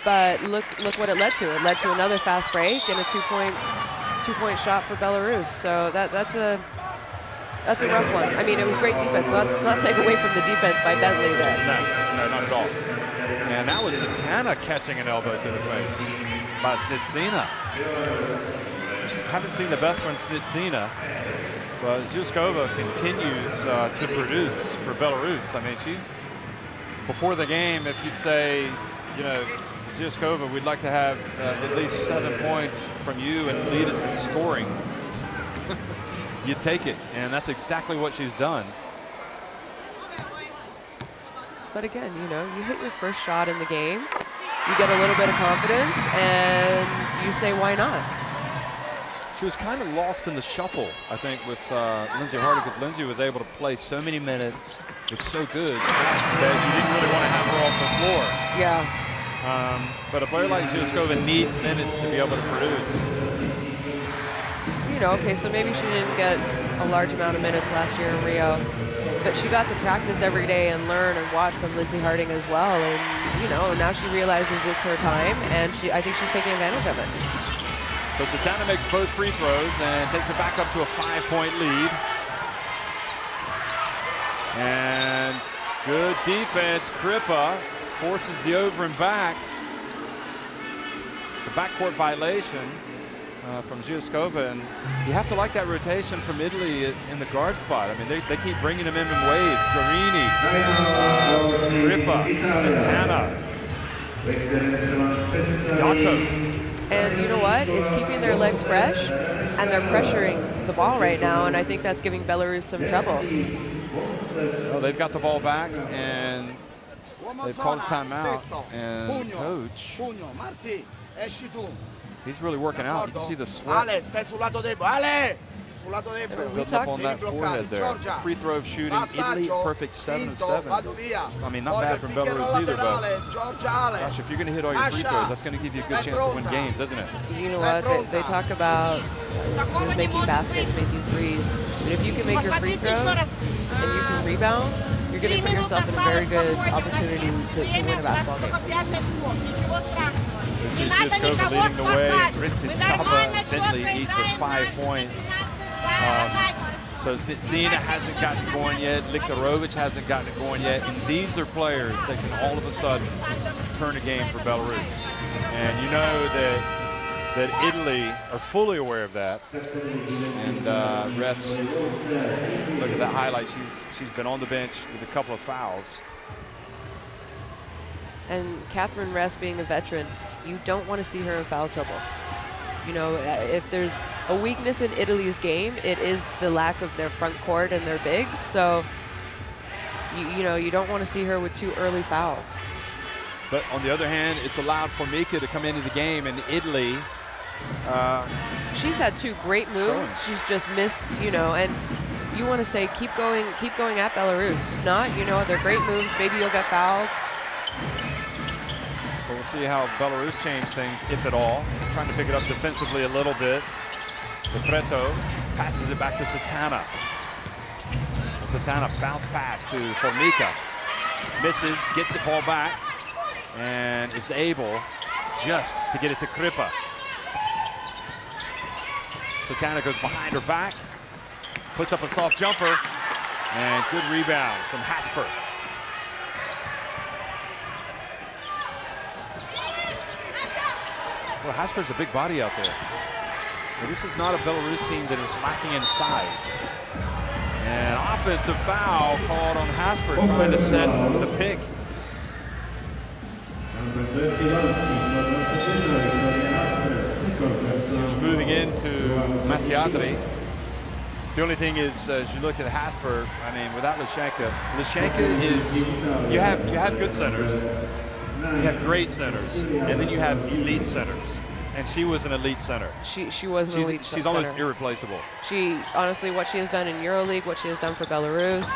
but look what it led to. It led to another fast break and a two-point shot for Belarus. So that's a rough one. I mean, it was great defense. Let's not take away from the defense by Bentley there. No, not at all. And that was Satana catching an elbow to the face by Snitsina. Haven't seen the best from Snitsina, but Zioskova continues to produce for Belarus. I mean, she's, before the game, if you'd say, you know, Zioskova, we'd like to have at least 7 points from you and lead us in scoring, you take it, and that's exactly what she's done. But again, you know, you hit your first shot in the game, you get a little bit of confidence, and you say, why not? She was kind of lost in the shuffle, I think, with Lindsay Hardy, because Lindsay was able to play so many minutes, was so good, that you didn't really want to have her off the floor. Yeah. But a player like Zioskova needs minutes to be able to produce. You you know, okay, so maybe she didn't get a large amount of minutes last year in Rio, but she got to practice every day and learn and watch from Lindsey Harding as well. And, you know, now she realizes it's her time, and I think she's taking advantage of it. So Satana makes both free throws and takes it back up to a 5-point lead. And good defense. Kripa forces the over and back. The backcourt violation from Zhuskova, and you have to like that rotation from Italy in the guard spot. I mean, they keep bringing them in waves. Guarini, Kripa, Satana, Dato. And you know what? It's keeping their legs fresh, and they're pressuring the ball right now, and I think that's giving Belarus some trouble. Well, they've got the ball back, and they've called a timeout, and coach, he's really working out. You can see the sweat. Built up on that forehead there. Free throw shooting, Italy perfect 7 of 7. I mean, not bad from Belarus either, but gosh, if you're going to hit all your free throws, that's going to give you a good chance to win games, doesn't it? You know what? They talk about making baskets, making threes, but if you can make your free throws and you can rebound, you're going to put yourself in a very good opportunity to win a basketball game. This is Zhuskova leading the way. Bratislava Bentley each with 5 points. So Zina hasn't gotten going yet. Liktarovic hasn't gotten it going yet. And these are players that can all of a sudden turn a game for Belarus. And you know that Italy are fully aware of that. And Ress, look at that highlight. She's been on the bench with a couple of fouls. And Catherine Ress being a veteran, you don't want to see her in foul trouble. You know, if there's a weakness in Italy's game, it is the lack of their front court and their bigs. So, you know, you don't want to see her with too early fouls. But on the other hand, it's allowed Formica to come into the game, and Italy. She's had 2 great moves. She's just missed, you know, and you want to say keep going at Belarus. If not, you know, they're great moves. Maybe you'll get fouled. But we'll see how Belarus change things, if at all. Trying to pick it up defensively a little bit. Preto passes it back to Satana. Satana bounce pass to Formica. Misses, gets the ball back, and is able just to get it to Kripa. Satana goes behind her back, puts up a soft jumper, and good rebound from Hasper. Well, Hasper's a big body out there. Well, this is not a Belarus team that is lacking in size. And offensive foul called on Hasper, trying to set the pick. She's moving into Masiadri. The only thing is, as you look at Hasper, I mean, without Lishenka is, you have good centers. You have great centers, and then you have elite centers. And she was an elite center. She was an elite center. She's almost irreplaceable. She, honestly, what she has done in EuroLeague, what she has done for Belarus,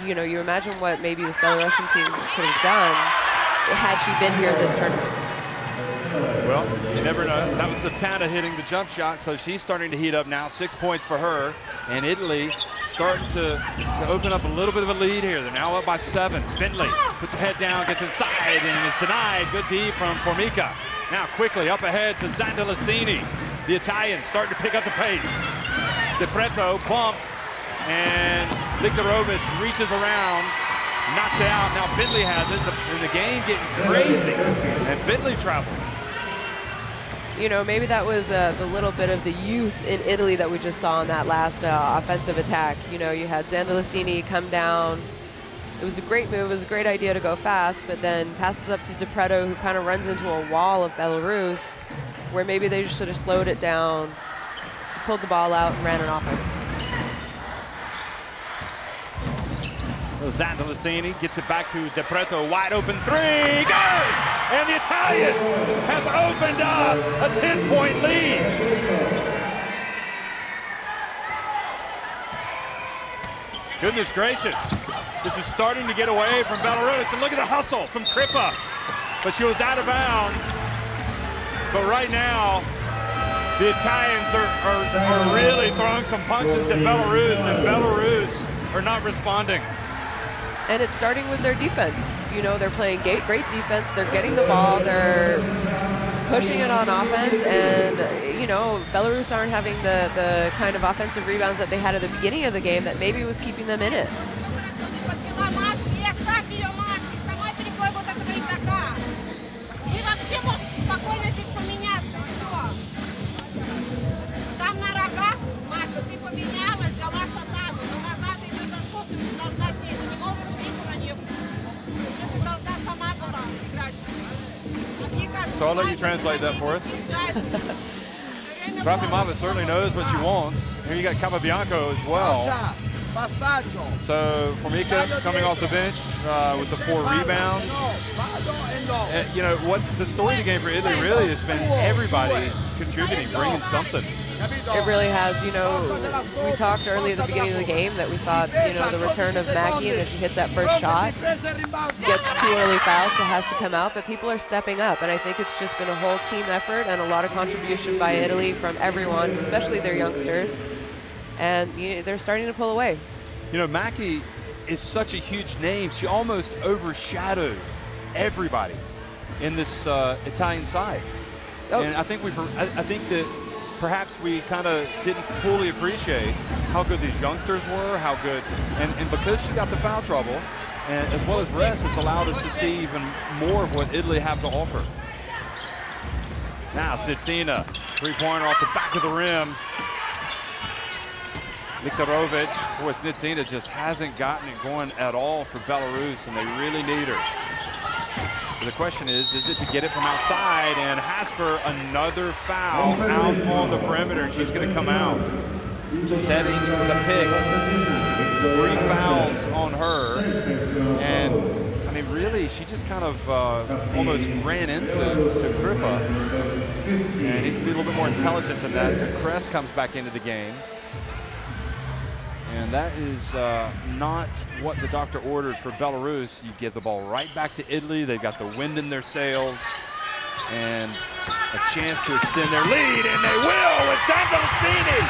you know, you imagine what maybe this Belarusian team could have done had she been here this tournament. Well, you never know. That was Satana hitting the jump shot, so she's starting to heat up now. 6 points for her, and Italy starting to open up a little bit of a lead here. They're now up by 7. Bentley puts her head down, gets inside, and is denied. Good D from Formica. Now quickly up ahead to Zandalicini. The Italian starting to pick up the pace. De Preto bumped, and Liktarovic reaches around, knocks it out. Now Bentley has it, and the game getting crazy, and Bentley travels. You know, maybe that was the little bit of the youth in Italy that we just saw in that last offensive attack. You know, you had Zandalicini come down. It was a great move. It was a great idea to go fast, but then passes up to De Preto, who kind of runs into a wall of Belarus, where maybe they should have slowed it down, pulled the ball out, and ran an offense. Zandalicini gets it back to De Preto, wide open 3, good! And the Italians have opened up a 10-point lead. Goodness gracious. This is starting to get away from Belarus, and look at the hustle from Kripa. But she was out of bounds. But right now, The Italians are really throwing some punches at Belarus, and Belarus are not responding. And it's starting with their defense. You know, they're playing great defense. They're getting the ball. They're pushing it on offense. And, you know, Belarus aren't having the kind of offensive rebounds that they had at the beginning of the game that maybe was keeping them in it. So I'll let you translate that for us. Rafimova certainly knows what she wants. Here you got Capabianco as well. So Formica coming off the bench with the 4 rebounds. And, you know, what the story of the game for Italy really has been everybody contributing, bringing something. It really has. You know, we talked early at the beginning of the game that we thought, you know, the return of Mackie, and if she hits that first shot, gets 2 early fouls, so has to come out. But people are stepping up, and I think it's just been a whole team effort and a lot of contribution by Italy from everyone, especially their youngsters. And you know, they're starting to pull away. You know, Mackie is such a huge name. She almost overshadowed everybody in this Italian side. Oh. And I think that perhaps we kind of didn't fully appreciate how good these youngsters were, how good, and because she got the foul trouble, and as well as rest, it's allowed us to see even more of what Italy have to offer. Now Snitsina, 3-pointer off the back of the rim. Viktorovich, boy, Snitsina just hasn't gotten it going at all for Belarus, and they really need her. But the question is it to get it from outside? And Hasper, another foul out on the perimeter, and she's going to come out. Setting the pick. 3 fouls on her. And, I mean, really, she just kind of almost ran into Kripa. And needs to be a little bit more intelligent than that. So Kress comes back into the game. And that is not what the doctor ordered for Belarus. You give the ball right back to Italy. They've got the wind in their sails and a chance to extend their lead, and they will with Santalcini.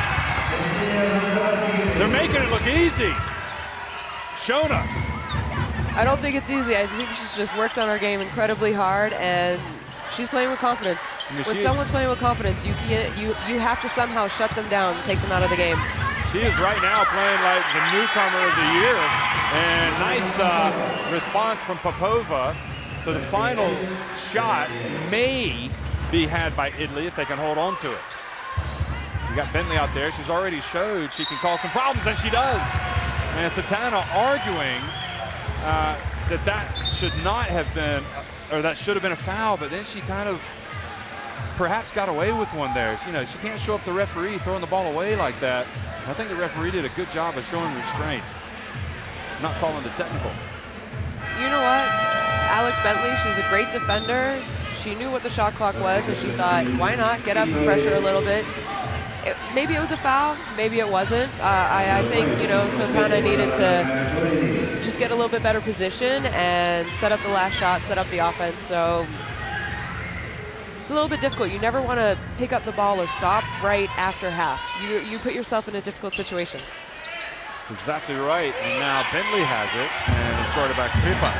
They're making it look easy. Shona. I don't think it's easy. I think she's just worked on her game incredibly hard, and she's playing with confidence. When someone's playing with confidence, you have to somehow shut them down and take them out of the game. She is right now playing like the newcomer of the year. And nice response from Popova. So the final shot may be had by Italy if they can hold on to it. You got Bentley out there. She's already showed she can cause some problems, and she does. And Satana arguing that should not have been, or that should have been a foul, but then she kind of perhaps got away with one there. You know, she can't show up the referee throwing the ball away like that. I think the referee did a good job of showing restraint, not calling the technical. You know what? Alex Bentley, she's a great defender. She knew what the shot clock was, and she thought, why not get up and pressure a little bit? Maybe it was a foul, maybe it wasn't. I think, you know, Sotana needed to just get a little bit better position and set up the last shot, set up the offense. So it's a little bit difficult. You never want to pick up the ball or stop right after half. You put yourself in a difficult situation. That's exactly right. And now Bentley has it, and his quarterback Kripa.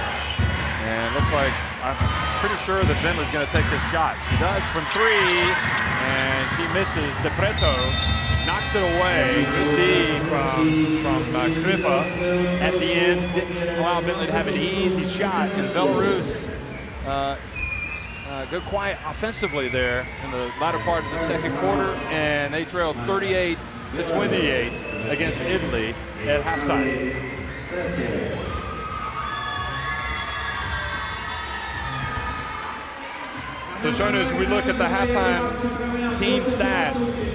And it looks like, I'm pretty sure that Bentley's going to take this shot. She does from 3, and she misses. DePreto knocks it away. Good D from Kripa at the end. Didn't allow Bentley to have an easy shot. And Belarus go quiet offensively there in the latter part of the second quarter, and they trailed 38-28 against Italy at halftime. So Shona, as we look at the halftime team stats,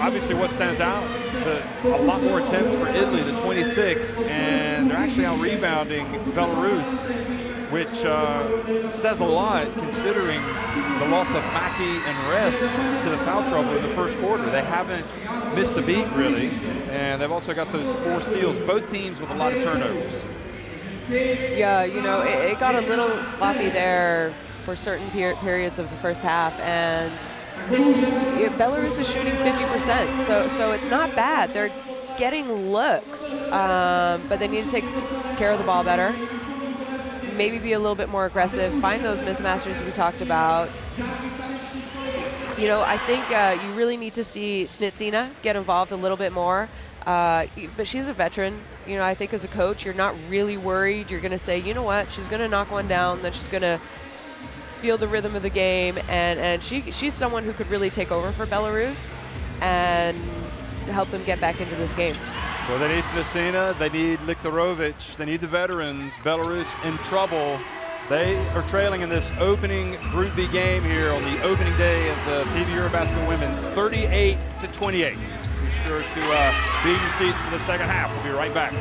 obviously what stands out, a lot more attempts for Italy, the 26, and they're actually out rebounding Belarus, which says a lot considering the loss of Mackie and Ress to the foul trouble in the first quarter. They haven't missed a beat really, and they've also got those 4 steals, both teams with a lot of turnovers. Yeah, you know, it got a little sloppy there for certain periods of the first half, and Belarus is shooting 50%, so it's not bad. They're getting looks, but they need to take care of the ball better, maybe be a little bit more aggressive, find those mismatches we talked about. I think you really need to see Snitsina get involved a little bit more, but she's a veteran. I think as a coach, you're not really worried. You're going to say, you know what, she's going to knock one down, then she's going to feel the rhythm of the game, and she's someone who could really take over for Belarus and help them get back into this game. Well, they need Snitsina, they need Liktarovic, they need the veterans. Belarus in trouble. They are trailing in this opening Group B game here on the opening day of the FIBA EuroBasket Women, 38-28. Be sure to be in your seats for the second half. We'll be right back.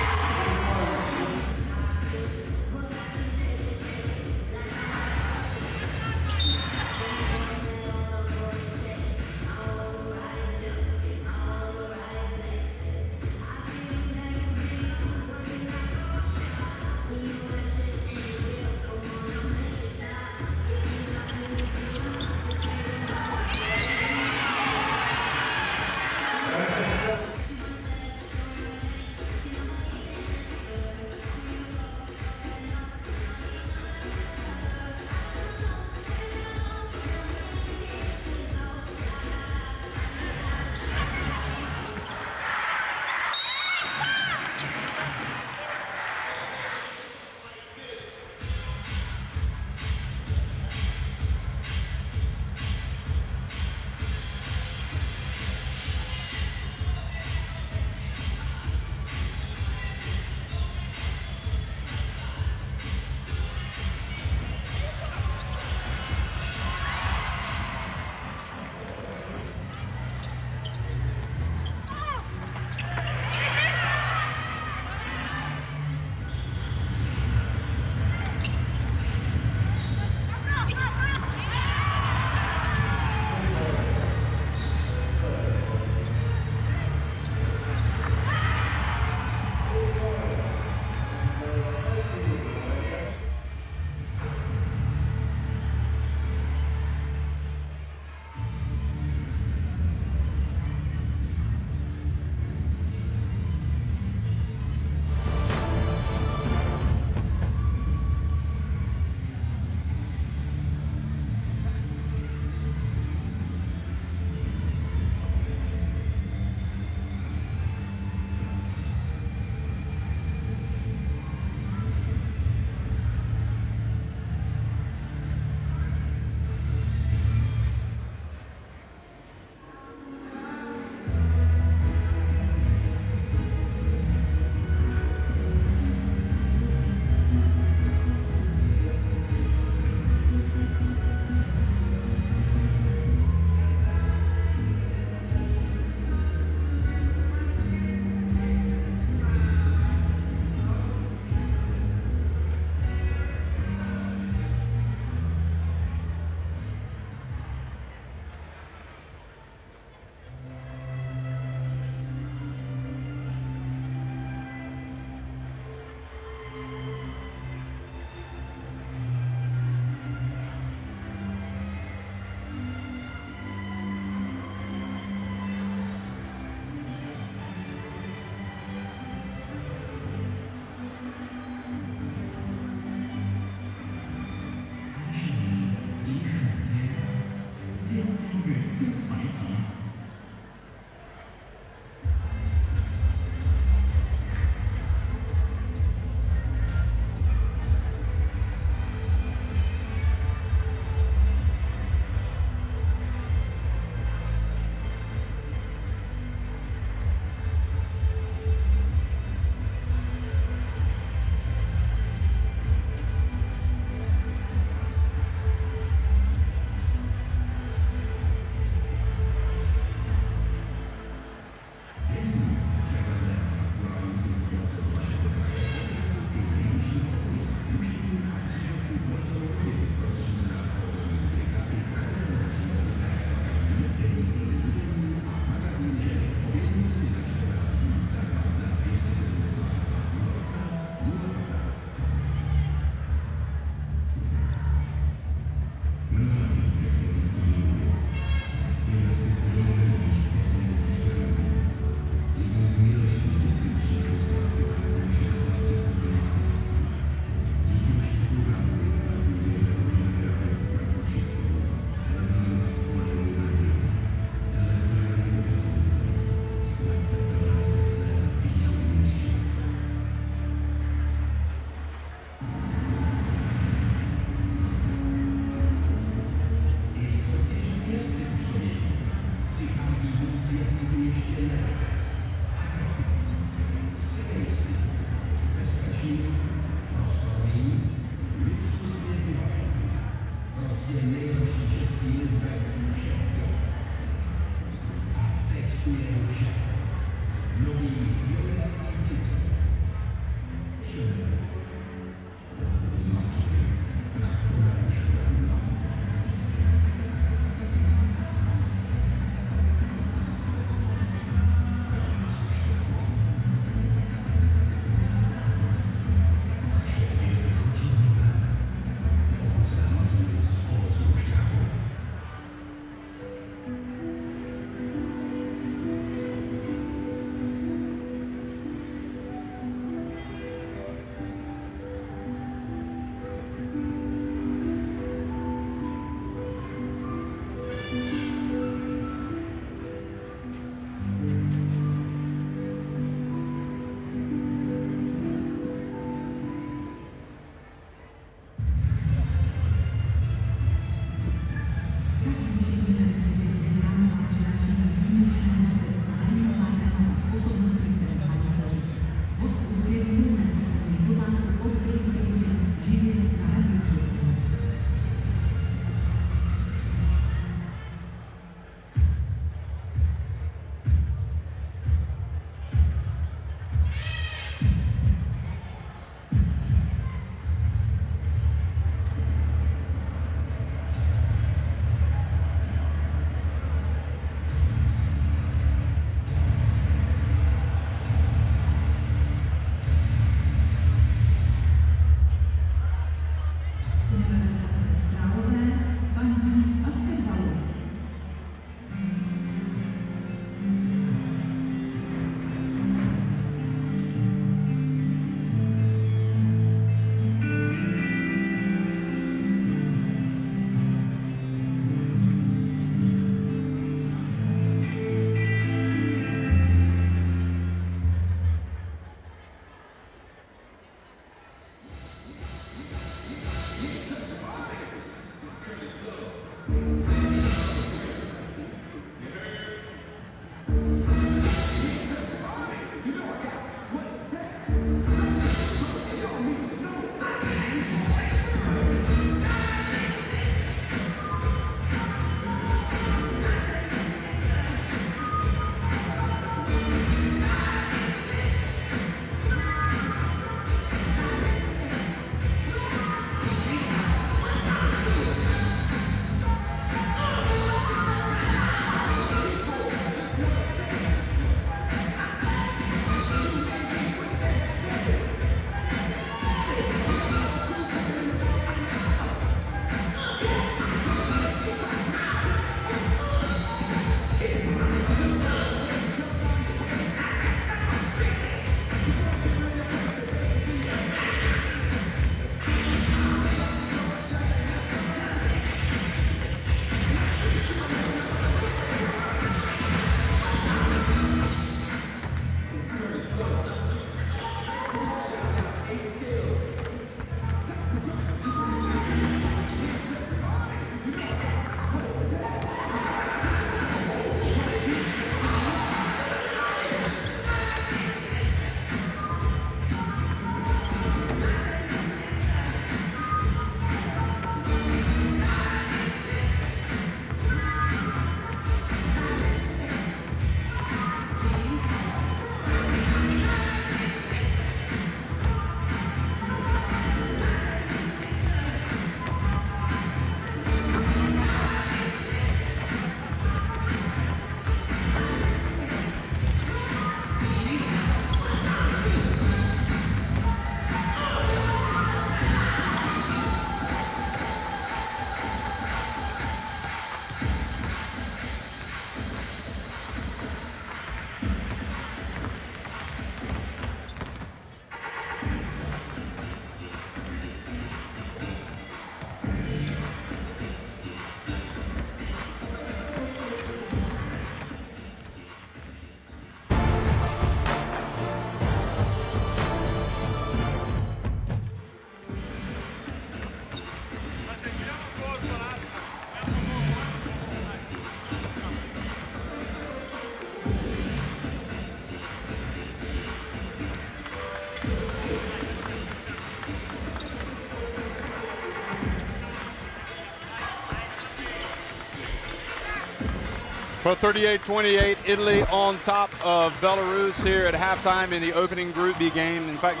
Well, 38-28, Italy on top of Belarus here at halftime in the opening Group B game. In fact,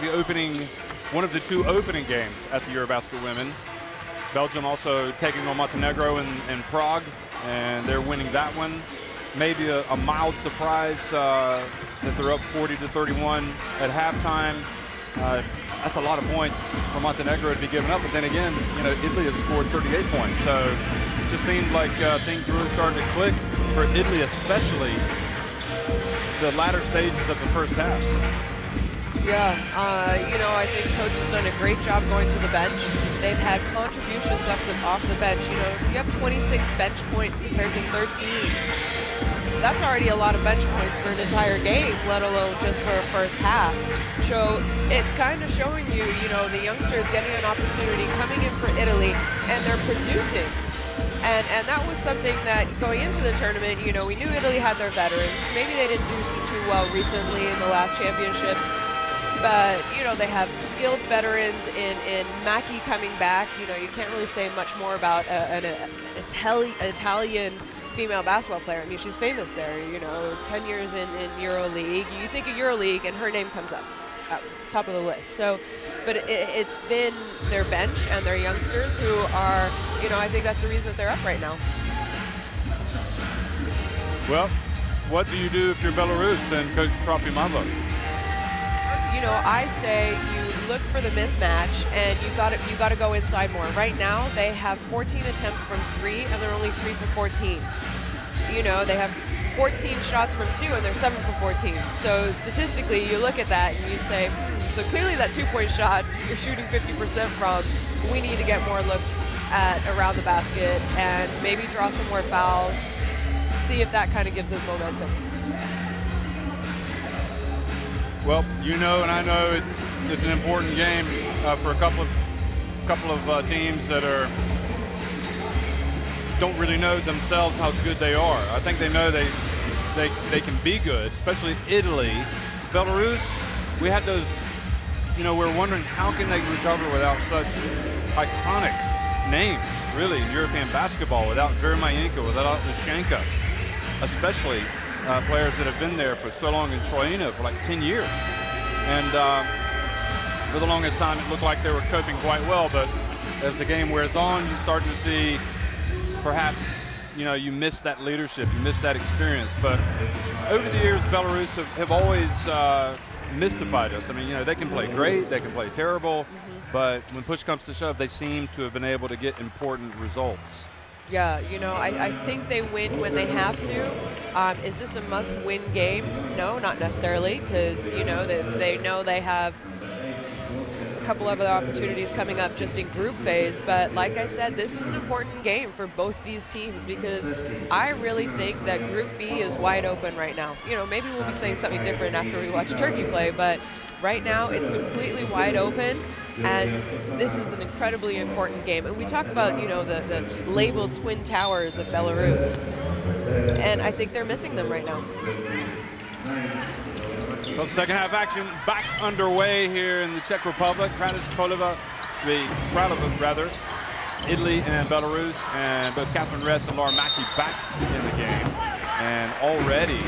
one of the two opening games at the EuroBasket Women. Belgium also taking on Montenegro in Prague, and they're winning that one. Maybe a mild surprise that they're up 40-31 at halftime. That's a lot of points for Montenegro to be given up, but then again, Italy has scored 38 points. So it just seemed like things really started to click for Italy, especially the latter stages of the first half. Yeah, I think coach has done a great job going to the bench. They've had contributions off the bench. You have 26 bench points compared to 13. That's already a lot of bench points for an entire game, let alone just for a first half. So it's kind of showing you, the youngsters getting an opportunity, coming in for Italy, and they're producing. And that was something that going into the tournament, we knew Italy had their veterans. Maybe they didn't do too well recently in the last championships. But, they have skilled veterans in Macchi coming back. You can't really say much more about an Italian female basketball player. I mean, she's famous there, 10 years in EuroLeague. You think of EuroLeague and her name comes up at top of the list. So, but it's been their bench and their youngsters who are, I think that's the reason that they're up right now. Well, what do you do if you're Belarus and Coach Trofimova? I say you look for the mismatch and you got to go inside more. Right now they have 14 attempts from 3 and they're only 3 for 14. They have 14 shots from 2 and they're 7 for 14. So statistically you look at that and you say, so clearly that 2-point shot you're shooting 50% from, we need to get more looks at around the basket and maybe draw some more fouls, see if that kind of gives us momentum. Well, and I know it's an important game for a couple of teams that don't really know themselves how good they are. I think they know they can be good, especially Italy. Belarus, we had those, we're wondering how can they recover without such iconic names, really, in European basketball, without Vermayenko, without Lushenko, especially players that have been there for so long in Troina for like 10 years. And for the longest time, it looked like they were coping quite well. But as the game wears on, you start to see perhaps, you miss that leadership, you miss that experience. But over the years, Belarus have always mystified us. I mean, they can play great, they can play terrible. But when push comes to shove, they seem to have been able to get important results. Yeah, I think they win when they have to. Is this a must-win game? No, not necessarily, because, they know they have a couple of other opportunities coming up just in group phase. But like I said, this is an important game for both these teams because I really think that Group B is wide open right now. Maybe we'll be saying something different after we watch Turkey play, but right now it's completely wide open. And this is an incredibly important game. And we talk about, the labeled Twin Towers of Belarus. And I think they're missing them right now. Well, second half action back underway here in the Czech Republic. Králové, Italy and Belarus. And both Catherine Ress and Laura Macchi back in the game. And already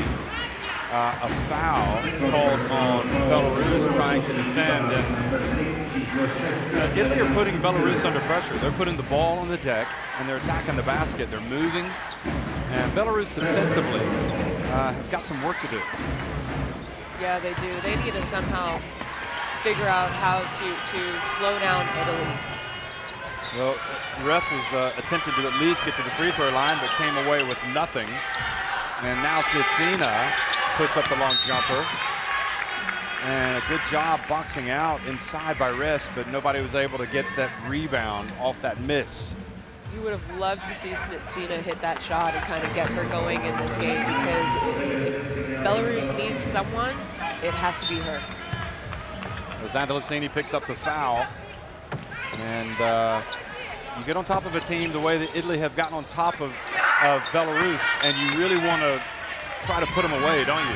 a foul called on Belarus trying to defend. And Italy are putting Belarus under pressure. They're putting the ball on the deck and they're attacking the basket. They're moving. And Belarus defensively have got some work to do. Yeah, they do. They need to somehow figure out how to slow down Italy. Well, Ress was attempted to at least get to the free throw line, but came away with nothing. And now Snitsina puts up the long jumper. And a good job boxing out inside by Ress, but nobody was able to get that rebound off that miss. You would have loved to see Snitsina hit that shot and kind of get her going in this game because if Belarus needs someone, it has to be her. Zandalicini picks up the foul. And you get on top of a team the way that Italy have gotten on top of Belarus, and you really want to try to put them away, don't you?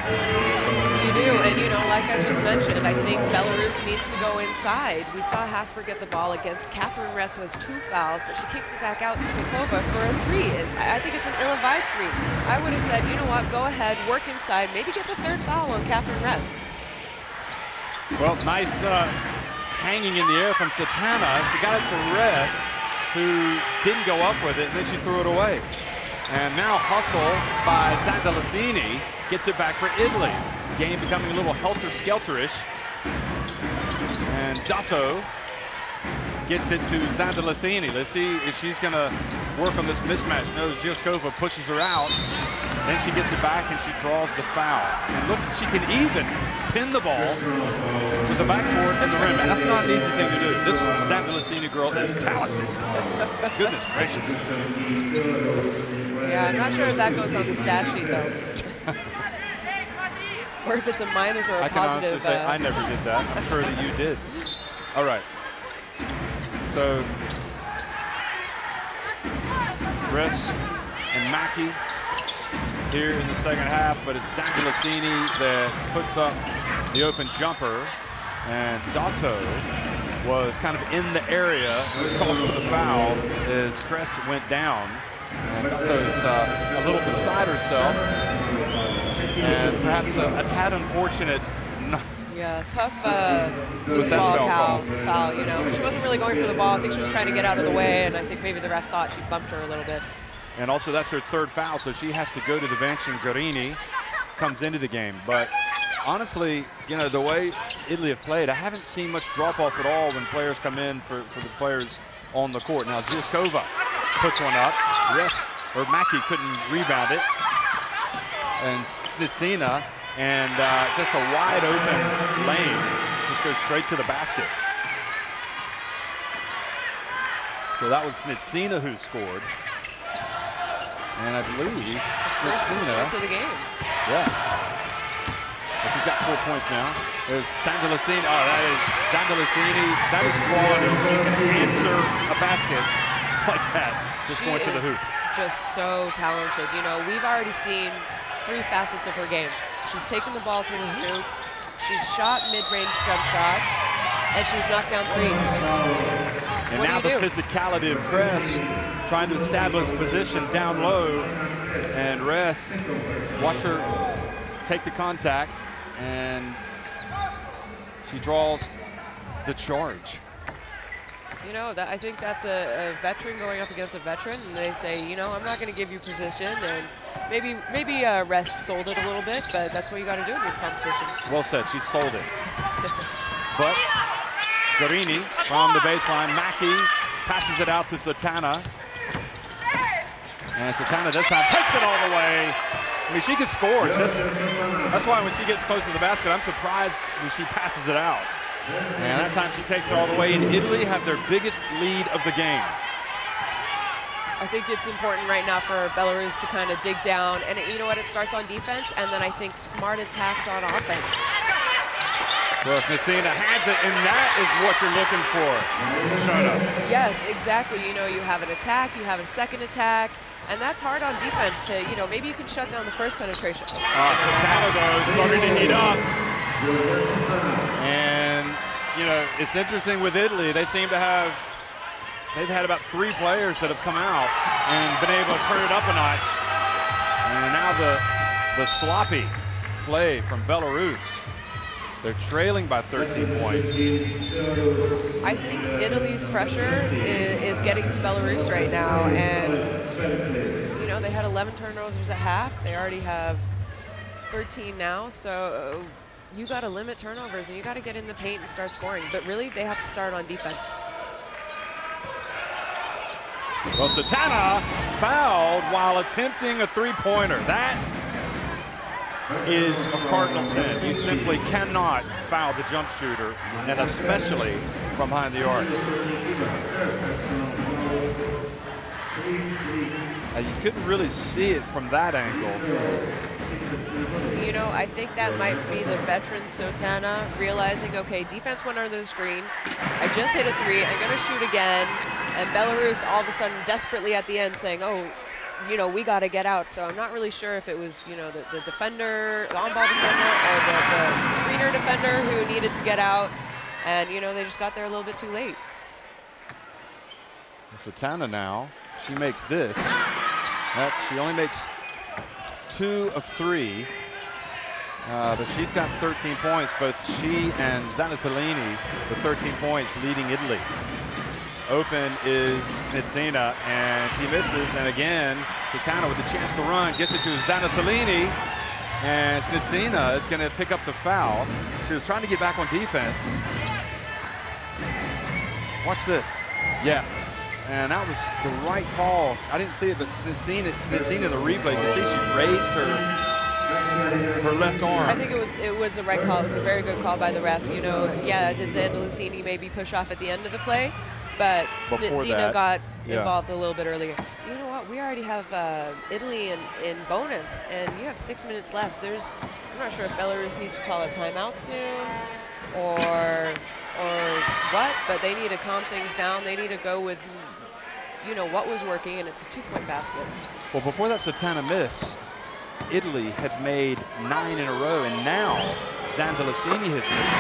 You do, and you know, like I just mentioned, I think Belarus needs to go inside. We saw Hasper get the ball against Catherine Ress, who has 2 fouls, but she kicks it back out to Kokova for a 3. And I think it's an ill-advised 3. I would have said, you know what, go ahead, work inside, maybe get the 3rd foul on Catherine Ress. Well, nice hanging in the air from Satana. She got it to Ress, who didn't go up with it, and then she threw it away. And now hustle by Zandalicini gets it back for Italy. Game becoming a little helter-skelterish. And Dato gets it to Zandalicini. Let's see if she's going to work on this mismatch. No, Zioskova pushes her out. Then she gets it back and she draws the foul. And look, she can even pin the ball with the backboard and the rim. And that's not an easy thing to do. This Zandalicini girl is talented. Goodness gracious. Yeah, I'm not sure if that goes on the stat sheet, though. Or if it's a minus or a I can positive. honestly say I never did that. I'm sure that you did. All right. So, Ress and Mackey here in the second half, but it's Zandalicini that puts up the open jumper, and Dato was kind of in the area. It was called for the foul as Crest went down. And Dato's a little beside herself, and perhaps a tad unfortunate. Yeah, tough loose ball foul, you know. She wasn't really going for the ball. I think she was trying to get out of the way, and I think maybe the ref thought she bumped her a little bit. And also that's her 3rd foul, so she has to go to the bench, and Guarini comes into the game. But honestly, you know, the way Italy have played, I haven't seen much drop-off at all when players come in for the players on the court. Now Zioskova puts one up. Mackey couldn't rebound it. And Snitsina, and just a wide open lane, just goes straight to the basket. So that was Snitsina who scored. And I believe Snitsina. To the game. Yeah. But she's got 4 points now. There's Zandalicini. Oh, that is Zandalicini. That is quality. You can answer a basket like that. Just going to the hoop. Just so talented. You know, we've already seen 3 facets of her game. She's taken the ball to the hoop, she's shot mid-range jump shots, and she's knocked down 3s. And what now do the physicality of Cress trying to establish position down low, and Ress, watch her take the contact, and she draws the charge. You know, I think that's a veteran going up against a veteran, and they say, you know, I'm not going to give you position, and maybe Rest sold it a little bit, but that's what you got to do in these competitions. Well said, she sold it. But Guarini from the baseline, Mackey passes it out to Satana, and Satana this time takes it all the way. I mean, she can score. That's why when she gets close to the basket, I'm surprised when she passes it out. And that time she takes it all the way, and Italy have their biggest lead of the game. I think it's important right now for Belarus to kind of dig down, and you know what, it starts on defense, and then I think smart attacks on offense. Well, Snitsina has it, and that is what you're looking for. Shut up. Yes, exactly. You know, you have an attack, you have a second attack, and that's hard on defense to, you know, maybe you can shut down the first penetration. Satana, though, is starting to heat up. And, you know, it's interesting with Italy. They seem to have, they've had about 3 players that have come out and been able to turn it up a notch. And now the sloppy play from Belarus. They're trailing by 13 points. I think Italy's pressure is getting to Belarus right now. And, you know, they had 11 turnovers at half. They already have 13 now. So you got to limit turnovers, and you got to get in the paint and start scoring. But really, they have to start on defense. Well, Satana fouled while attempting a 3-pointer. That is a cardinal sin. You simply cannot foul the jump shooter, and especially from behind the arc. You couldn't really see it from that angle. You know, I think that might be the veteran Sotana realizing, okay, defense went under the screen. I just hit a 3. I'm going to shoot again. And Belarus all of a sudden desperately at the end saying, oh, you know, we got to get out. So I'm not really sure if it was, you know, the defender, the on-ball defender, or the screener defender who needed to get out. And, you know, they just got there a little bit too late. Satana now, she makes this. She only makes 2 of 3. But she's got 13 points. Both she and Zandasalini with 13 points leading Italy. Open is Snitsina, and she misses. And again, Satana with the chance to run, gets it to Zandasalini. And Snitsina is going to pick up the foul. She was trying to get back on defense. Watch this. Yeah. And that was the right call. I didn't see it, but Snitsina in the replay, you see she raised her left arm. I think it was the right call. It was a very good call by the ref. You know, yeah, did Zandasalini maybe push off at the end of the play, but Snitsina got involved a little bit earlier. You know what? We already have Italy in bonus, and you have 6 minutes left. I'm not sure if Belarus needs to call a timeout soon or what, but they need to calm things down. They need to go with, you know, what was working, and it's 2-point baskets. Well, before that Satana miss, Italy had made 9 in a row, and now Zandasalini has missed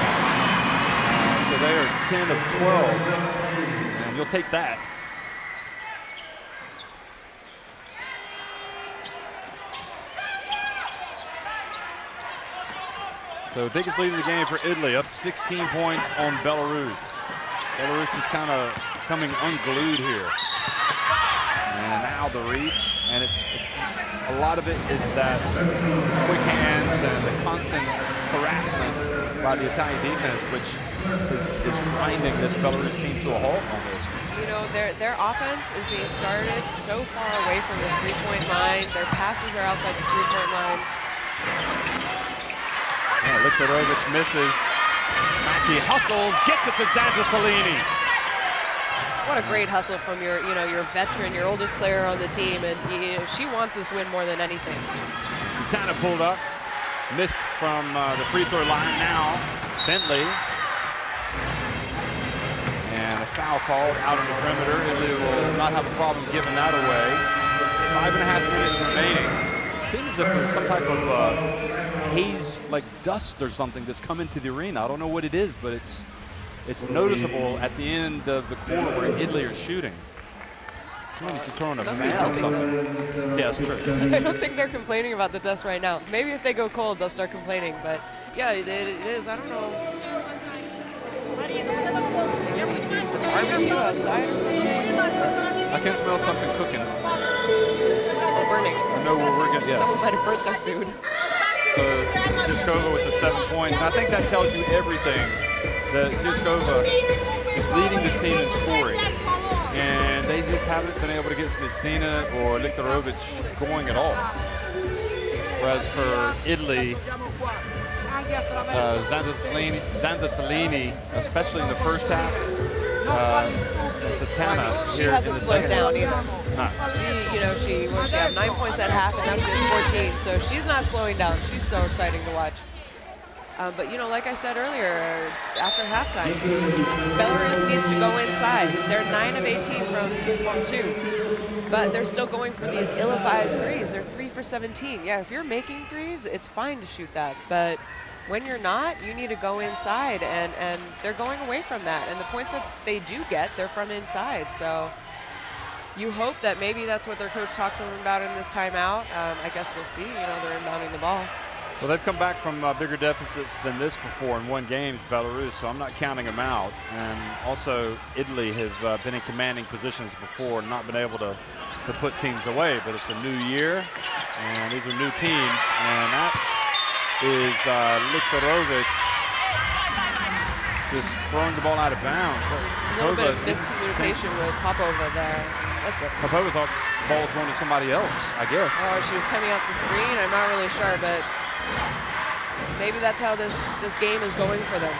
1. So they are 10 of 12, and you'll take that. So biggest lead of the game for Italy, up 16 points on Belarus. Belarus is kind of coming unglued here. And now the reach, and a lot of it is that quick hands and the constant harassment by the Italian defense, which is grinding this Belarus team to a halt almost. You know, their offense is being started so far away from the 3-point line. Their passes are outside the 3-point line. Liktorovich misses. Maki hustles, gets it to Zandasalini. What a great hustle from your veteran, your oldest player on the team, and you know, she wants this win more than anything. Satana pulled up, missed from the free throw line now. Bentley. And a foul called out on the perimeter. Italy will not have a problem giving that away. 5.5 minutes remaining. Seems as if there's some type of haze, like dust or something, that's come into the arena. I don't know what it is, but it's noticeable at the end of the quarter where Italy are shooting. Somebody's throwing a fan or something. Yeah, it's true. I don't think they're complaining about the dust right now. Maybe if they go cold, they'll start complaining. But yeah, it is. I don't know. Barbecue outside or something? I can smell something cooking. Or burning. I know where we're getting. Yeah. Someone might have burnt their food. So Zizkova with the 7 points. And I think that tells you everything. That Zizkova is leading this team in scoring. And they just haven't been able to get Snitsina or Liktorovich going at all. Whereas for Italy, Zandasalini, especially in the first half, Satana. She hasn't slowed down either. She had 9 points at half, and now she has 14. So she's not slowing down. She's so exciting to watch. But like I said earlier, after halftime, Belarus needs to go inside. They're 9 of 18 from 2, but they're still going for these ill-advised threes. They're 3 for 17. Yeah, if you're making threes, it's fine to shoot that, but when you're not, you need to go inside, and they're going away from that. And the points that they do get, they're from inside. So you hope that maybe that's what their coach talks to them about in this timeout. I guess we'll see. They're inbounding the ball. So they've come back from bigger deficits than this before and won games, Belarus, so I'm not counting them out. And also, Italy have been in commanding positions before and not been able to put teams away. But it's a new year, and these are new teams. And that is Liktorovich just throwing the ball out of bounds. A little bit of miscommunication with Popova there. Popova thought the ball was going to somebody else, I guess. Or she was coming out to screen. I'm not really sure, but maybe that's how this game is going for them.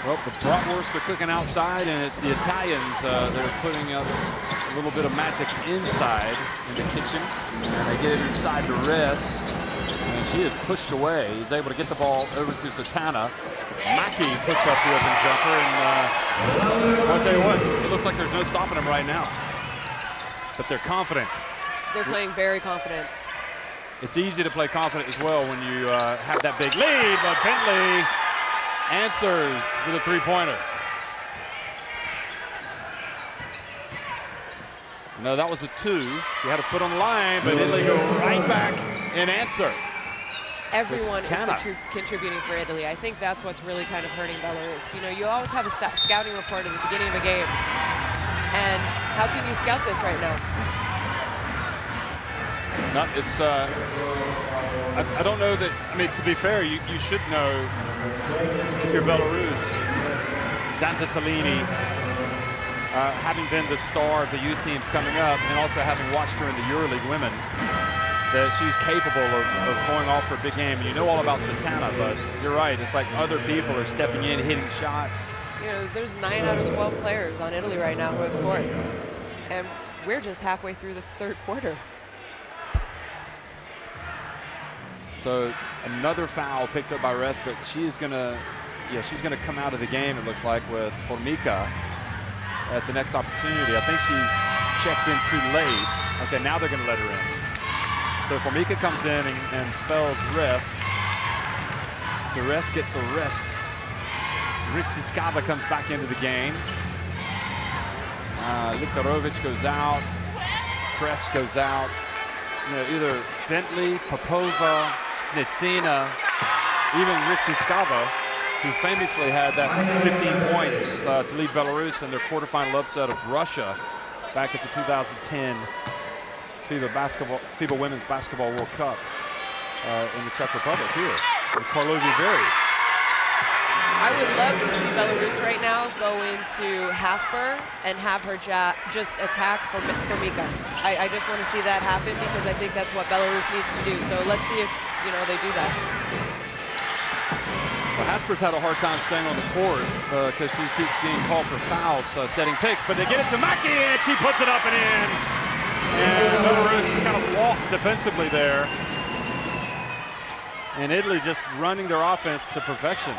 Well, the bratwurst are cooking outside, and it's the Italians that are putting up a little bit of magic inside in the kitchen. And they get it inside the rest. And she is pushed away. He's able to get the ball over to Satana. Maki puts up the open jumper, and I'll tell you what, it looks like there's no stopping him right now. but they're confident. They're playing very confident. It's easy to play confident as well when you have that big lead, but Bentley answers with a three-pointer. No, that was a 2. She had a foot on the line, but Italy go right back and answer. Everyone is contributing for Italy. I think that's what's really kind of hurting Belarus. You know, you always have a scouting report at the beginning of a game. And how can you scout this right now? No, it's, I don't know that, I mean, to be fair, you should know if you're Belarus. Zanta Salini, having been the star of the youth teams coming up and also having watched her in the EuroLeague Women, that she's capable of going off for a big game. And you know all about Santana, but you're right. It's like other people are stepping in, hitting shots. You know, there's 9 out of 12 players on Italy right now who have scored. And we're just halfway through the third quarter. So another foul picked up by Rest, but she's gonna come out of the game, it looks like, with Formica at the next opportunity. I think she's checks in too late. Okay, now they're gonna let her in. So Formica comes in and spells Rest. So Rest gets a rest. Rixiskava comes back into the game. Likarovic goes out. Kress goes out. You know, either Bentley, Popova, Snitsina, even Rixiskava, who famously had that 15 points to lead Belarus in their quarterfinal upset of Russia back at the 2010 FIBA Women's Basketball World Cup in the Czech Republic here with Karlovy Vary. I would love to see Belarus right now go into Hasper and have her just attack Formica. I just want to see that happen because I think that's what Belarus needs to do. So let's see if, you know, they do that. Well, Hasper's had a hard time staying on the court because she keeps being called for fouls, setting picks, but they get it to Maki and she puts it up and in. And Belarus is kind of lost defensively there. And Italy just running their offense to perfection.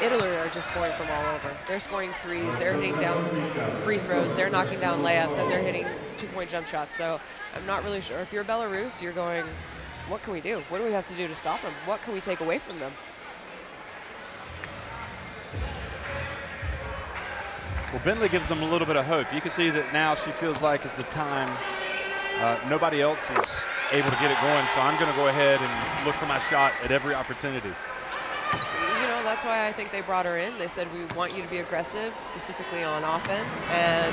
Italy are just scoring from all over. They're scoring threes, they're hitting down free throws, they're knocking down layups, and they're hitting 2-point jump shots. So I'm not really sure. If you're Belarus, you're going, what can we do? What do we have to do to stop them? What can we take away from them? Well, Bentley gives them a little bit of hope. You can see that now she feels like it's the time. Nobody else is able to get it going, so I'm going to go ahead and look for my shot at every opportunity. You know, that's why I think they brought her in. They said, we want you to be aggressive, specifically on offense, and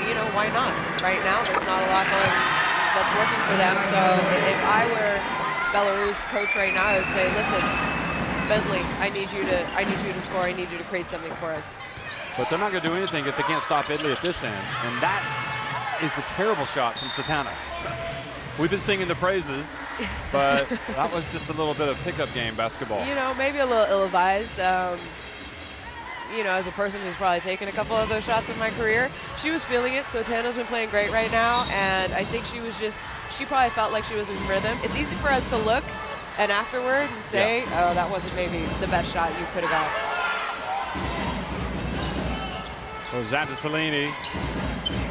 you know, why not? Right now, there's not a lot that's working for them, so if I were Belarus coach right now, I would say, listen, Bentley, I need you to score, I need you to create something for us. But they're not going to do anything if they can't stop Italy at this end, and that is a terrible shot from Satana. We've been singing the praises, but that was just a little bit of pickup game basketball. You know, maybe a little ill-advised. You know, as a person who's probably taken a couple of those shots in my career, she was feeling it. So Tana's been playing great right now, and I think she probably felt like she was in rhythm. It's easy for us to look and afterward and say, oh, that wasn't maybe the best shot you could have got. So Zanta Salini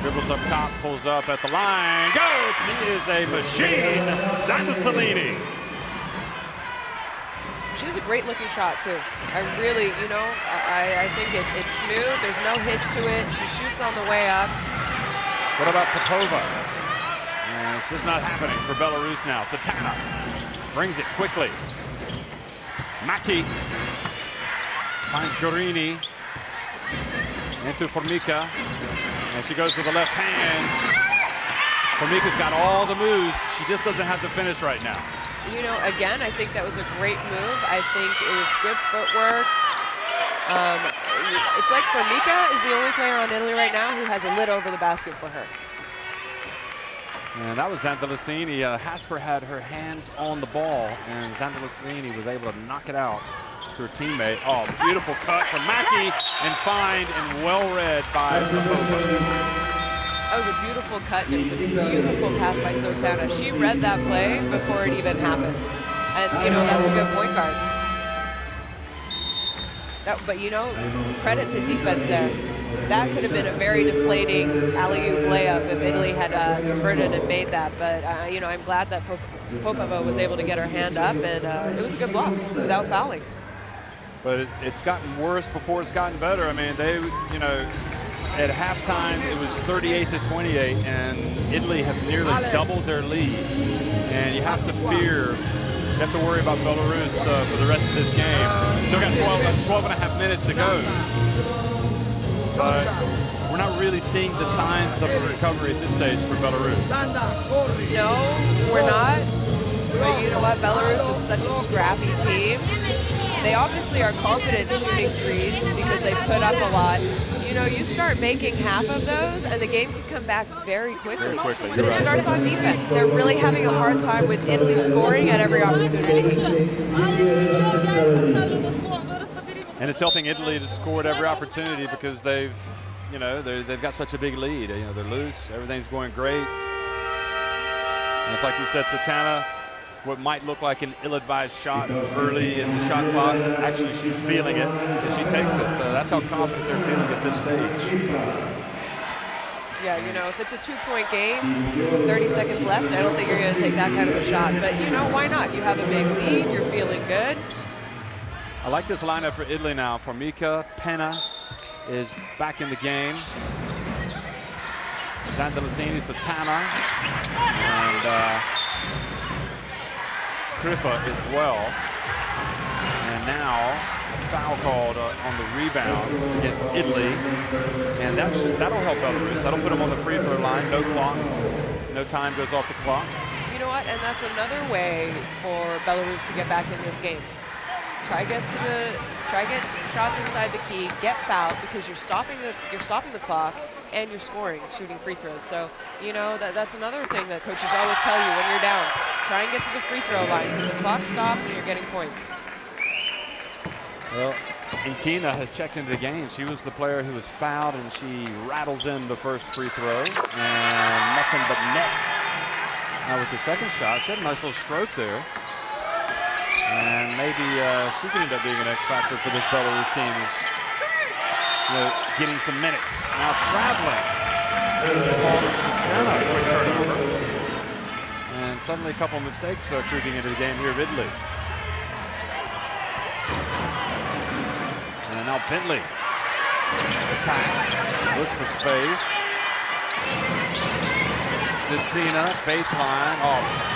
dribbles up top, pulls up at the line, goes! She is a machine, Zanta Salini. She has a great looking shot too. I really, you know, I think it's smooth. There's no hitch to it. She shoots on the way up. What about Popova? And it's just not happening for Belarus now. Satana brings it quickly. Maki finds Gorini into Formica, and she goes with the left hand. Formica's got all the moves. She just doesn't have the finish right now. You know, again, I think that was a great move. I think it was good footwork. It's like Formica is the only player on Italy right now who has a lid over the basket for her. And that was Zandalicini. Hasper had her hands on the ball, and Zandalicini was able to knock it out to her teammate. Oh, beautiful cut from Maki, and fined and well read by Popova. That was a beautiful cut. It was a beautiful pass by Sotana. She read that play before it even happened. And, you know, that's a good point guard. But, you know, credit to defense there. that could have been a very deflating alley-oop layup if Italy had converted and made that. But, you know, I'm glad that Popova was able to get her hand up, and it was a good block without fouling. But it's gotten worse before it's gotten better. I mean, they, you know, at halftime it was 38-28, and Italy have nearly doubled their lead. And you have to worry about Belarus for the rest of this game. Still got 12 and a half minutes to go. But we're not really seeing the signs of a recovery at this stage for Belarus. No, we're not. But you know what? Belarus is such a scrappy team. They obviously are confident shooting threes because they put up a lot. You know, you start making half of those, and the game can come back very quickly. But it starts on defense. They're really having a hard time with Italy scoring at every opportunity. And it's helping Italy to score at every opportunity because they've got such a big lead. You know, they're loose. Everything's going great. And it's like you said, Satana, what might look like an ill-advised shot early in the shot clock, actually she's feeling it and she takes it. So that's how confident they're feeling at this stage. Yeah, you know, if it's a 2-point game, 30 seconds left, I don't think you're going to take that kind of a shot. But, you know, why not? You have a big lead. You're feeling good. I like this lineup for Italy now. Formica, Penna is back in the game. Zandalasini, Satana, and Kripa as well. And now a foul called on the rebound against Italy. And that'll help Belarus. That'll put them on the free throw line. No clock. No time goes off the clock. You know what? And that's another way for Belarus to get back in this game. Try get shots inside the key, get fouled because you're stopping the clock and you're scoring, shooting free throws. So, you know, that's another thing that coaches always tell you when you're down. Try and get to the free throw line because the clock's stopped and you're getting points. Well, Inkina has checked into the game. She was the player who was fouled, and she rattles in the first free throw, and nothing but net. Now with the second shot, she had a nice little stroke there. And maybe she could end up being an X factor for this Belarus team, is, you know, getting some minutes. Now traveling. Quick turnover. And suddenly a couple of mistakes creeping into the game here of Italy. And now Bentley attacks, looks for space. Snitsina, baseline. Oh.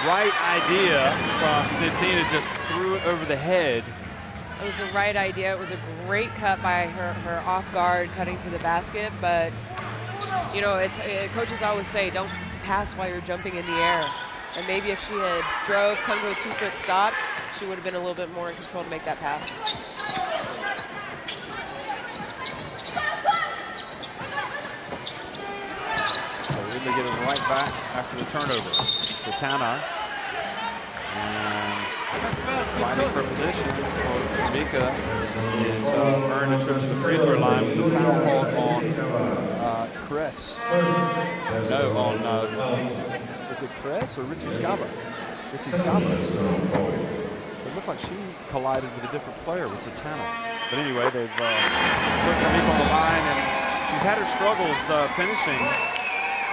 Right idea from Snitsina, just threw it over the head. It was the right idea. It was a great cut by her off guard, cutting to the basket. But, you know, coaches always say, don't pass while you're jumping in the air. And maybe if she had come to a 2-foot stop, she would have been a little bit more in control to make that pass. Italy getting right back after the turnover. Satana, and fighting for position. Mika is earned a trip to the free throw line with the foul called on Kress. No, on is it Kress or Ritzy Scaba? Ritzy Scaba. It looked like she collided with a different player with Satana. But anyway, they've put Mika on the line, and she's had her struggles finishing.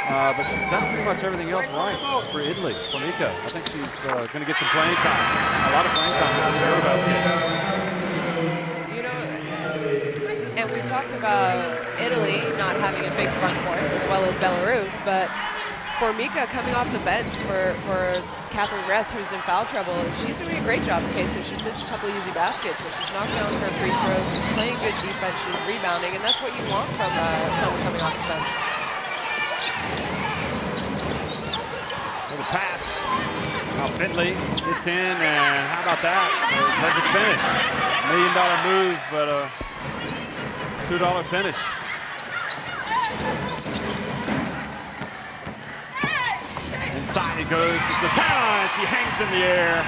But she's done pretty much everything else right for Italy. Formica, I think she's going to get some playing time. A lot of playing time in this EuroBasket. You know, and we talked about Italy not having a big front court as well as Belarus, but Formica coming off the bench for Catherine Ress, who's in foul trouble, she's doing a great job. Okay, so she's missed a couple easy baskets, but she's knocked down her free throws. She's playing good defense. She's rebounding, and that's what you want from someone coming off the bench. Little pass. Now Bentley gets in, and how about that? Perfect finish. $1 million move, but a $2 finish. Inside it goes to Satana, and she hangs in the air.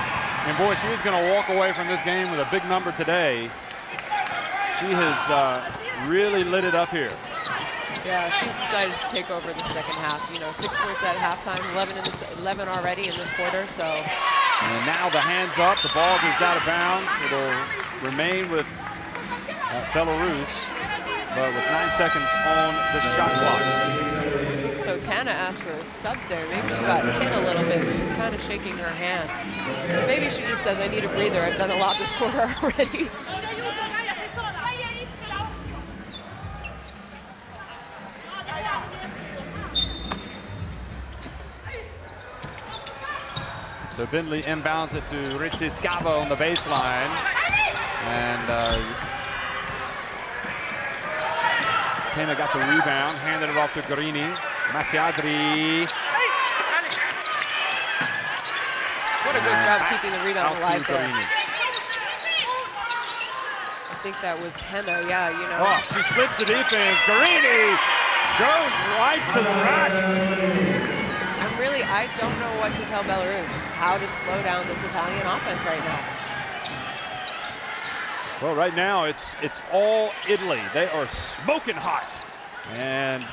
And boy, she was going to walk away from this game with a big number today. She has really lit it up here. Yeah, she's decided to take over the second half. You know, 6 points at halftime, 11 already in this quarter. So. And now the hands up, the ball goes out of bounds. It'll remain with Belarus. but with 9 seconds on the shot clock. So Tana asked for a sub there. Maybe she got hit a little bit, but she's kind of shaking her hand. Or maybe she just says, I need a breather. I've done a lot this quarter already. So Bindley inbounds it to Ritzy Scavo on the baseline. And Pena got the rebound, handed it off to Guarini. Masiadri. What a good job keeping the rebound alive there. Guarini. I think that was Pena, yeah, you know. Oh, she splits the defense. Guarini goes right to the rack. I don't know what to tell Belarus, how to slow down this Italian offense right now. Well, right now it's all Italy. They are smoking hot. And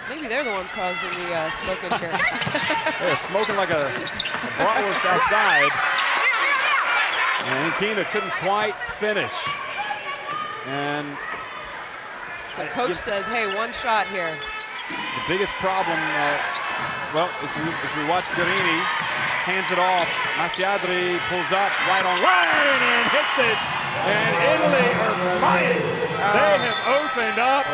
maybe they're the ones causing the smoking here. they're smoking like a bratwurst outside. And Kina couldn't quite finish. And so coach says, hey, one shot here. The biggest problem, well, as we watch Guarini, hands it off. Masiadri pulls up right on line and hits it. And Italy are flying. They have opened up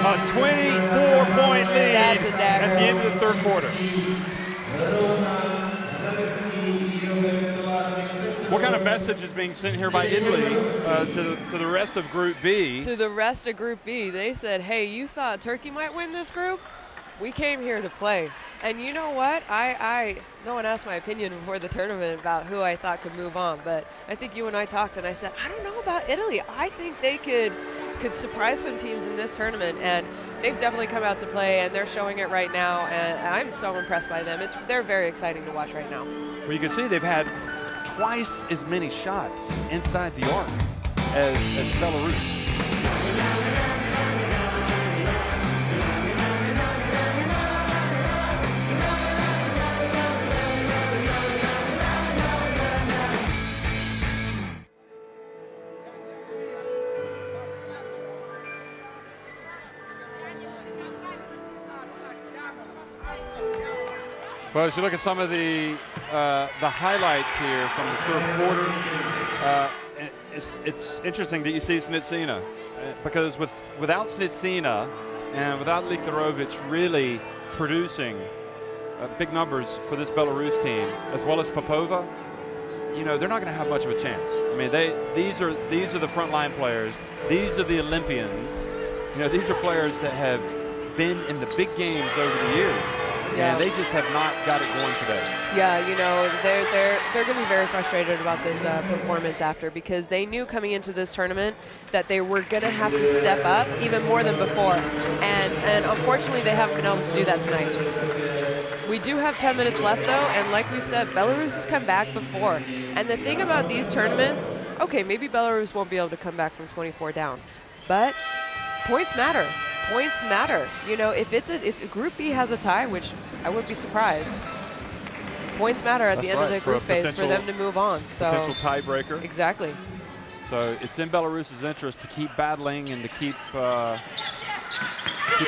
a 24-point lead That's a dagger. at the end of the third quarter. What kind of message is being sent here by Italy to the rest of Group B? To the rest of Group B, they said, hey, you thought Turkey might win this group? We came here to play. And you know what? No one asked my opinion before the tournament about who I thought could move on, but I think you and I talked, and I said, I don't know about Italy. I think they could surprise some teams in this tournament, and they've definitely come out to play, and they're showing it right now, and I'm so impressed by them. They're very exciting to watch right now. Well, you can see they've had twice as many shots inside the arc as Belarus. Well, as you look at some of the highlights here from the third quarter, it's interesting that you see Snitsina, because without Snitsina and without Liktarovic really producing big numbers for this Belarus team, as well as Popova, you know, they're not going to have much of a chance. I mean, these are the frontline players. These are the Olympians. You know, these are players that have been in the big games over the years. Yeah. And they just have not got it going today. Yeah, you know, they're going to be very frustrated about this performance after, because they knew coming into this tournament that they were going to have to step up even more than before. And unfortunately, they haven't been able to do that tonight. We do have 10 minutes left, though, and like we've said, Belarus has come back before. And the thing about these tournaments, okay, maybe Belarus won't be able to come back from 24 down, but points matter. Points matter. You know, if Group B has a tie, which I wouldn't be surprised, points matter at the end of the group phase for them to move on. So potential tiebreaker. Exactly. So it's in Belarus's interest to keep battling and to keep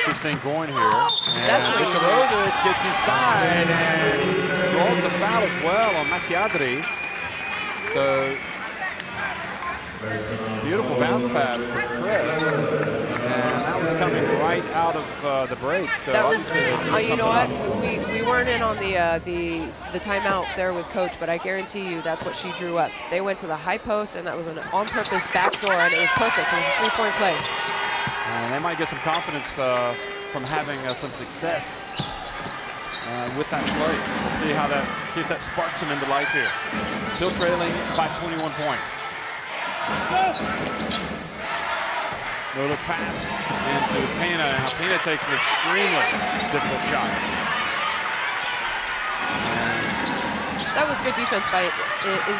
this thing going here. And Liktarovic gets inside and draws the foul as well on Masiadri. So beautiful bounce pass for Chris, and that was coming right out of the break. So that was, you know what? We weren't in on the timeout there with Coach, but I guarantee you that's what she drew up. They went to the high post, and that was an on-purpose backdoor, and it was perfect. It was a three-point play. And they might get some confidence from having some success with that play. We'll see see if that sparks them into life here. Still trailing by 21 points. No look pass into Pena. Now Pena takes an extremely difficult shot. That was good defense by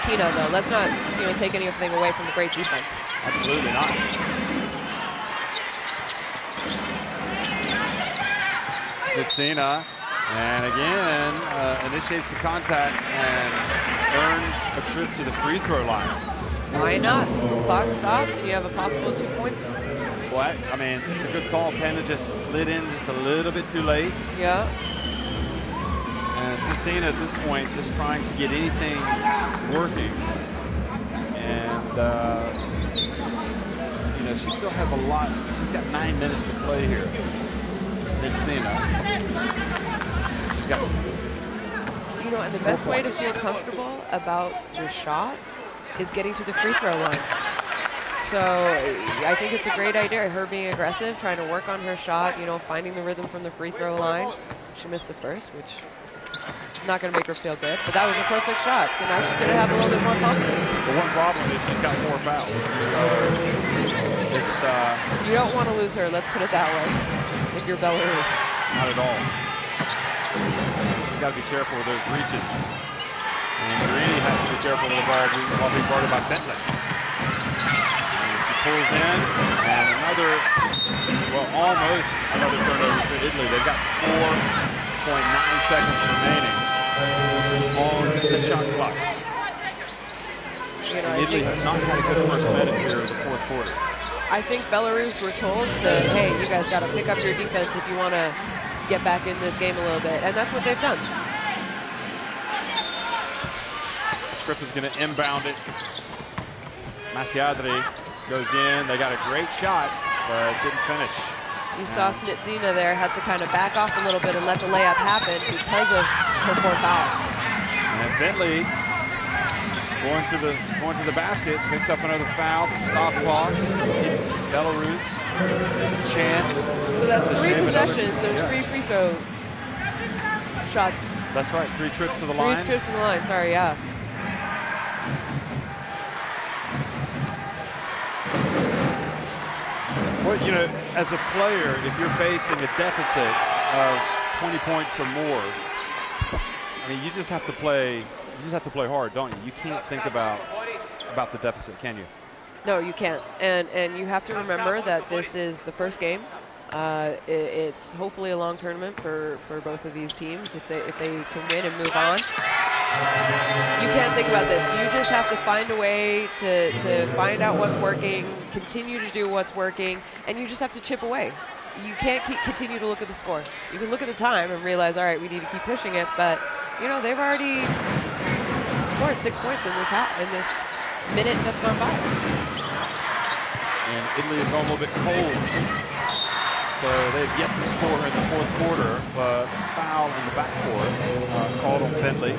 Pena, though. Let's not take anything away from the great defense. Absolutely not. Snitsina, and again initiates the contact and earns a trip to the free throw line. Why not? Clock stopped, and you have a possible 2 points Well, I mean, it's a good call. Pena just slid in just a little bit too late. Yeah. And Stancina at this point just trying to get anything working. And, you know, she still has a lot. She's got 9 minutes to play here. Stancina. She's got. You know, and the best way to feel comfortable about your shot is getting to the free throw line. So I think it's a great idea, her being aggressive, trying to work on her shot, you know, finding the rhythm from the free throw line. She missed the first, which is not going to make her feel good, but that was a perfect shot. So now she's going to have a little bit more confidence. The one problem is she's got 4 fouls. So it's, you don't want to lose her, let's put it that way, if you're Belarus. Not at all. She's got to be careful with those reaches. And Guarini has to be careful with the ball being guarded by Bentley. Pulls in, and another, well, almost another turnover for Italy. They've got 4.9 seconds remaining on the shot clock. You know, Italy have not had a good first minute here in the fourth quarter. I think Belarus were told to, hey, you guys got to pick up your defense if you want to get back in this game a little bit, and that's what they've done. Tripp is going to inbound it. Masiadri goes in. They got a great shot, but didn't finish. You saw Snitsina there had to kind of back off a little bit and let the layup happen because of her 4 fouls. And Bentley going to the basket, picks up another foul. Stop clock. Belarus chance. So that's 3 possessions and 3 free throw shots. That's right. 3 trips to the line. 3 trips to the line. Sorry, yeah. Well, you know, as a player, if you're facing a deficit of 20 points or more, I mean, you just have to play. You just have to play hard, don't you? You can't think about the deficit, can you? No, you can't. And you have to remember that this is the first game. It's hopefully a long tournament for both of these teams if they can win and move on. You can't think about this. You just have to find a way to find out what's working, continue to do what's working, and you just have to chip away. You can't continue to look at the score. You can look at the time and realize, all right, we need to keep pushing it, but you know they've already scored 6 points in this minute that's gone by. And Italy has gone a little bit cold. So they've yet to score in the fourth quarter, but foul in the backcourt called on Bentley,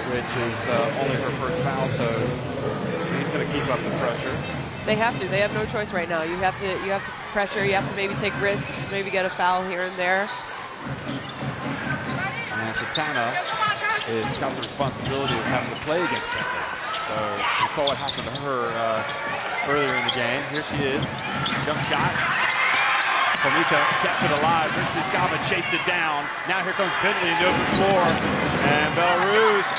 which is only her first foul, so she's going to keep up the pressure. They have to. They have no choice right now. You have to pressure. You have to maybe take risks, maybe get a foul here and there. And Satana has got the responsibility of having to play against Bentley. So we saw what happened to her earlier in the game. Here she is, jump shot. Formica kept it alive. Rinzi Skava chased it down. Now here comes Bentley in the open floor. And Belarus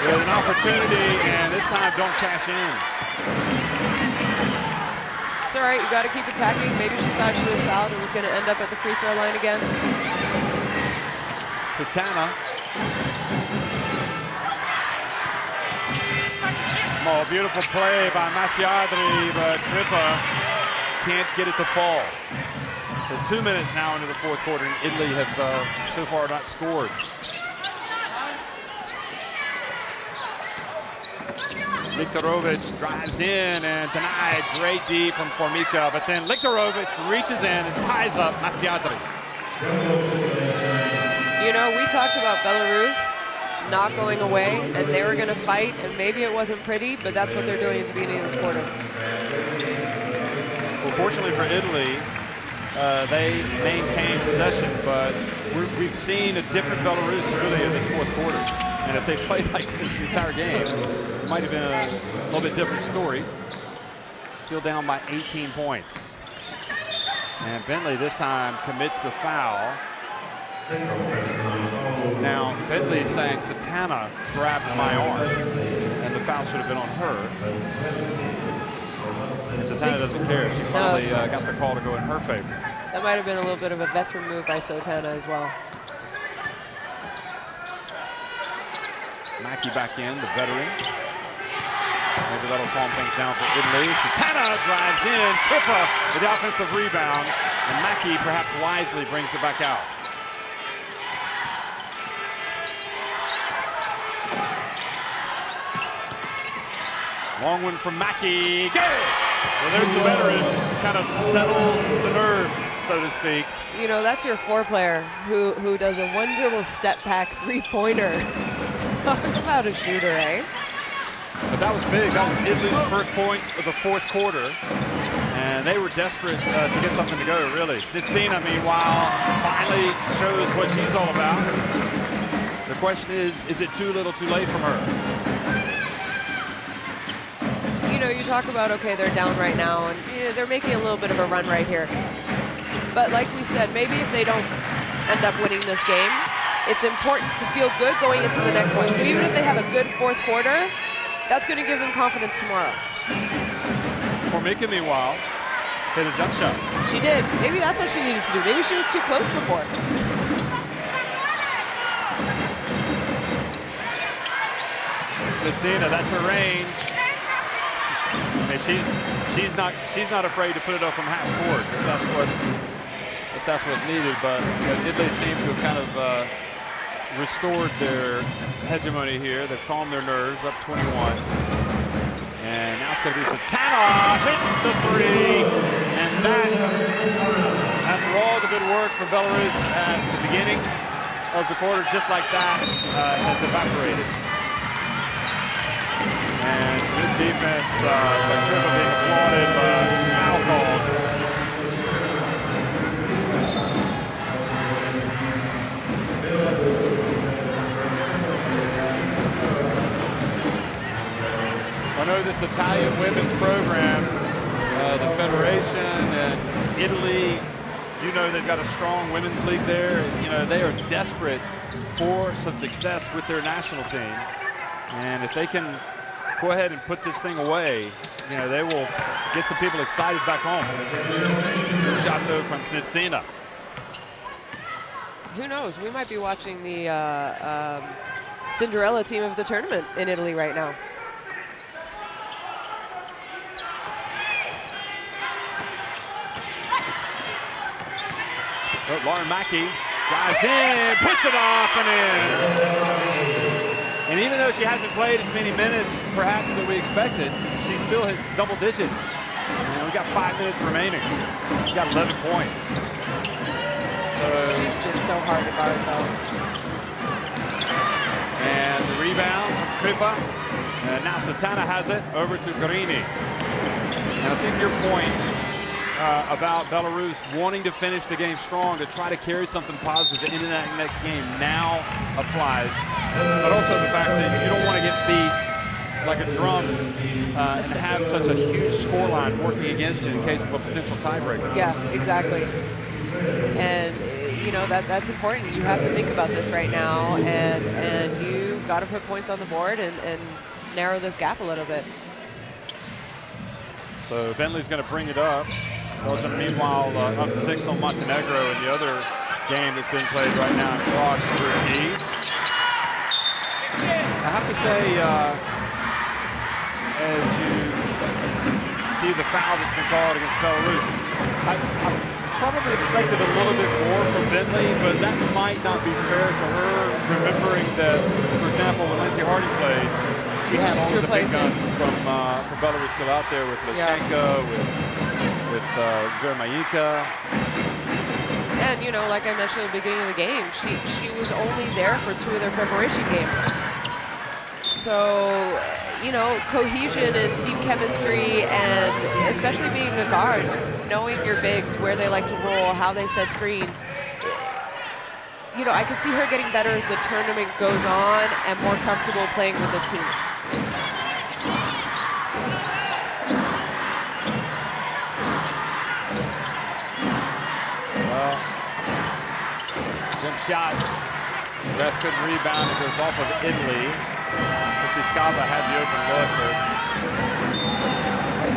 with an opportunity, and this time don't cash in. It's all right. You got to keep attacking. Maybe she thought she was fouled and was going to end up at the free throw line again. Satana. Oh, beautiful play by Masiadri, but Trippa can't get it to fall. So 2 minutes now into the fourth quarter, and Italy have so far not scored. Liktorovic drives in and denied. Great D from Formica, but then Liktorovic reaches in and ties up Masiadri. You know, we talked about Belarus not going away, and they were going to fight, and maybe it wasn't pretty, but that's what they're doing at the beginning of this quarter. Well, fortunately for Italy, they maintain possession, but we've seen a different Belarus really in this fourth quarter. And if they played like this the entire game, it might have been a little bit different story. Still down by 18 points. And Bentley this time commits the foul. Now, Bentley is saying Satana grabbed my arm, and the foul should have been on her. And Satana doesn't care. She finally got the call to go in her favor. That might have been a little bit of a veteran move by Satana as well. Mackey back in, the veteran. Maybe that'll calm things down for Italy. Satana drives in. Kripa with the offensive rebound. And Mackey perhaps wisely brings it back out. Long one from Mackey. Get it! Well, there's the veteran. Kind of settles the nerves, so to speak. You know, that's your four-player who does a one-dribble step-back three-pointer. Talk about a shooter, eh? But that was big. That was Italy's first points of the fourth quarter. And they were desperate to get something to go, really. Snitsina, meanwhile, finally shows what she's all about. The question is it too little too late from her? You know, you talk about, okay, they're down right now, and they're making a little bit of a run right here. But like we said, maybe if they don't end up winning this game, it's important to feel good going into the next one. So even if they have a good fourth quarter, that's going to give them confidence tomorrow. Formika, meanwhile, hit a jump shot. She did. Maybe that's what she needed to do. Maybe she was too close before. Snitsina, that's her range. I mean, she's not afraid to put it up from half court if that's what's needed. But Italy seem to have kind of restored their hegemony here. They've calmed their nerves, up 21. And now it's going to be Satana hits the three. And that, after all the good work from Belarus at the beginning of the quarter, just like that, has evaporated. And good defense, but Kripa being applauded, foul called. I know this Italian women's program, the Federation and Italy, you know they've got a strong women's league there. You know, they are desperate for some success with their national team. And if they can go ahead and put this thing away, you know, they will get some people excited back home. Good shot though from Snitsina. Who knows? We might be watching the Cinderella team of the tournament in Italy right now. But Lauren Mackey drives in, puts it off and in. And even though she hasn't played as many minutes, perhaps, that we expected, she still hit double digits. And we've got 5 minutes remaining. She's got 11 points. She's just so hard to guard, though. And the rebound from Kripa. And now Satana has it over to Guarini. And I think your point about Belarus wanting to finish the game strong, to try to carry something positive into that next game now applies. But also the fact that you don't want to get beat like a drum and have such a huge scoreline working against you in case of a potential tiebreaker. Yeah, exactly. And you know that's important. You have to think about this right now, and you got to put points on the board and narrow this gap a little bit. So Bentley's going to bring it up. Belgium, meanwhile, up 6 on Montenegro in the other game that's being played right now in Prague for Group D. I have to say, as you see the foul that's been called against Belarus, I probably expected a little bit more from Bentley, but that might not be fair to her, remembering that, for example, when Lindsay Hardy played, she had all of the big guns from Belarus still out there with Lashenko, with Vermayika. And you know, like I mentioned at the beginning of the game, she was only there for 2 of their preparation games. So, you know, cohesion and team chemistry, and especially being a guard, knowing your bigs, where they like to roll, how they set screens. You know, I can see her getting better as the tournament goes on and more comfortable playing with this team. Well, jump shot. Rest couldn't rebound. It goes off of Italy. Scava had the open look.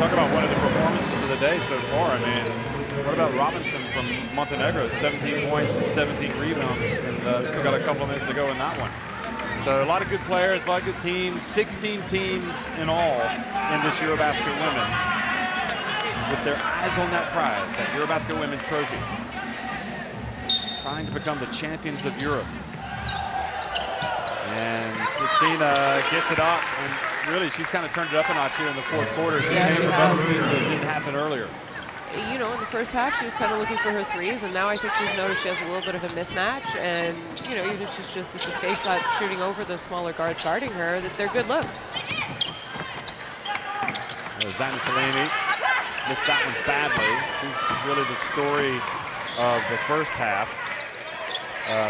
Talk about one of the performances of the day so far. I mean, what about Robinson from Montenegro? 17 points and 17 rebounds, and still got a couple of minutes to go in that one. So a lot of good players, a lot of good teams, 16 teams in all in this EuroBasket Women, with their eyes on that prize, that EuroBasket Women trophy, trying to become the champions of Europe. And Svitina gets it up, and really she's kind of turned it up a notch here in the fourth quarter. She's Yeah, she for has. Belarus that didn't happen earlier. You know, in the first half, she was kind of looking for her threes, and now I think she's noticed she has a little bit of a mismatch. And, you know, even if she's just at the face-up shooting over the smaller guards guarding her, that they're good looks. Zana Salini missed that one badly. She's really the story of the first half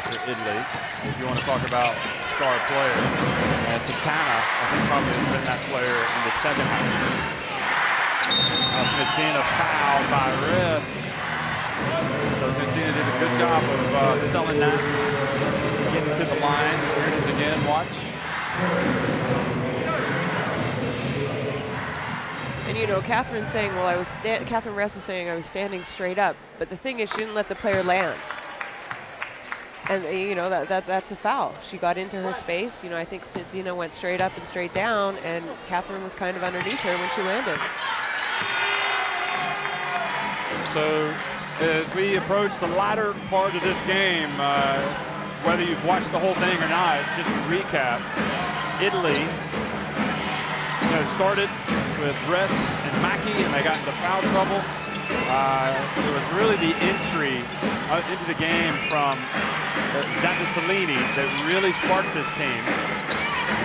for Italy. If you want to talk about star player, Santana, I think probably has been that player in the second half. Svitina fouled by Riss. So Svitina did a good job of selling that, getting to the line. Here it is again, watch. And you know, Catherine's saying, well, Catherine Ress is saying I was standing straight up, but the thing is, she didn't let the player land. And you know, that's a foul. She got into her space. You know, I think Svitina went straight up and straight down, and Catherine was kind of underneath her when she landed. So as we approach the latter part of this game, whether you've watched the whole thing or not, just to recap, Italy started with Ress and Mackie, and they got into foul trouble. It was really the entry into the game from Zana Salini that really sparked this team.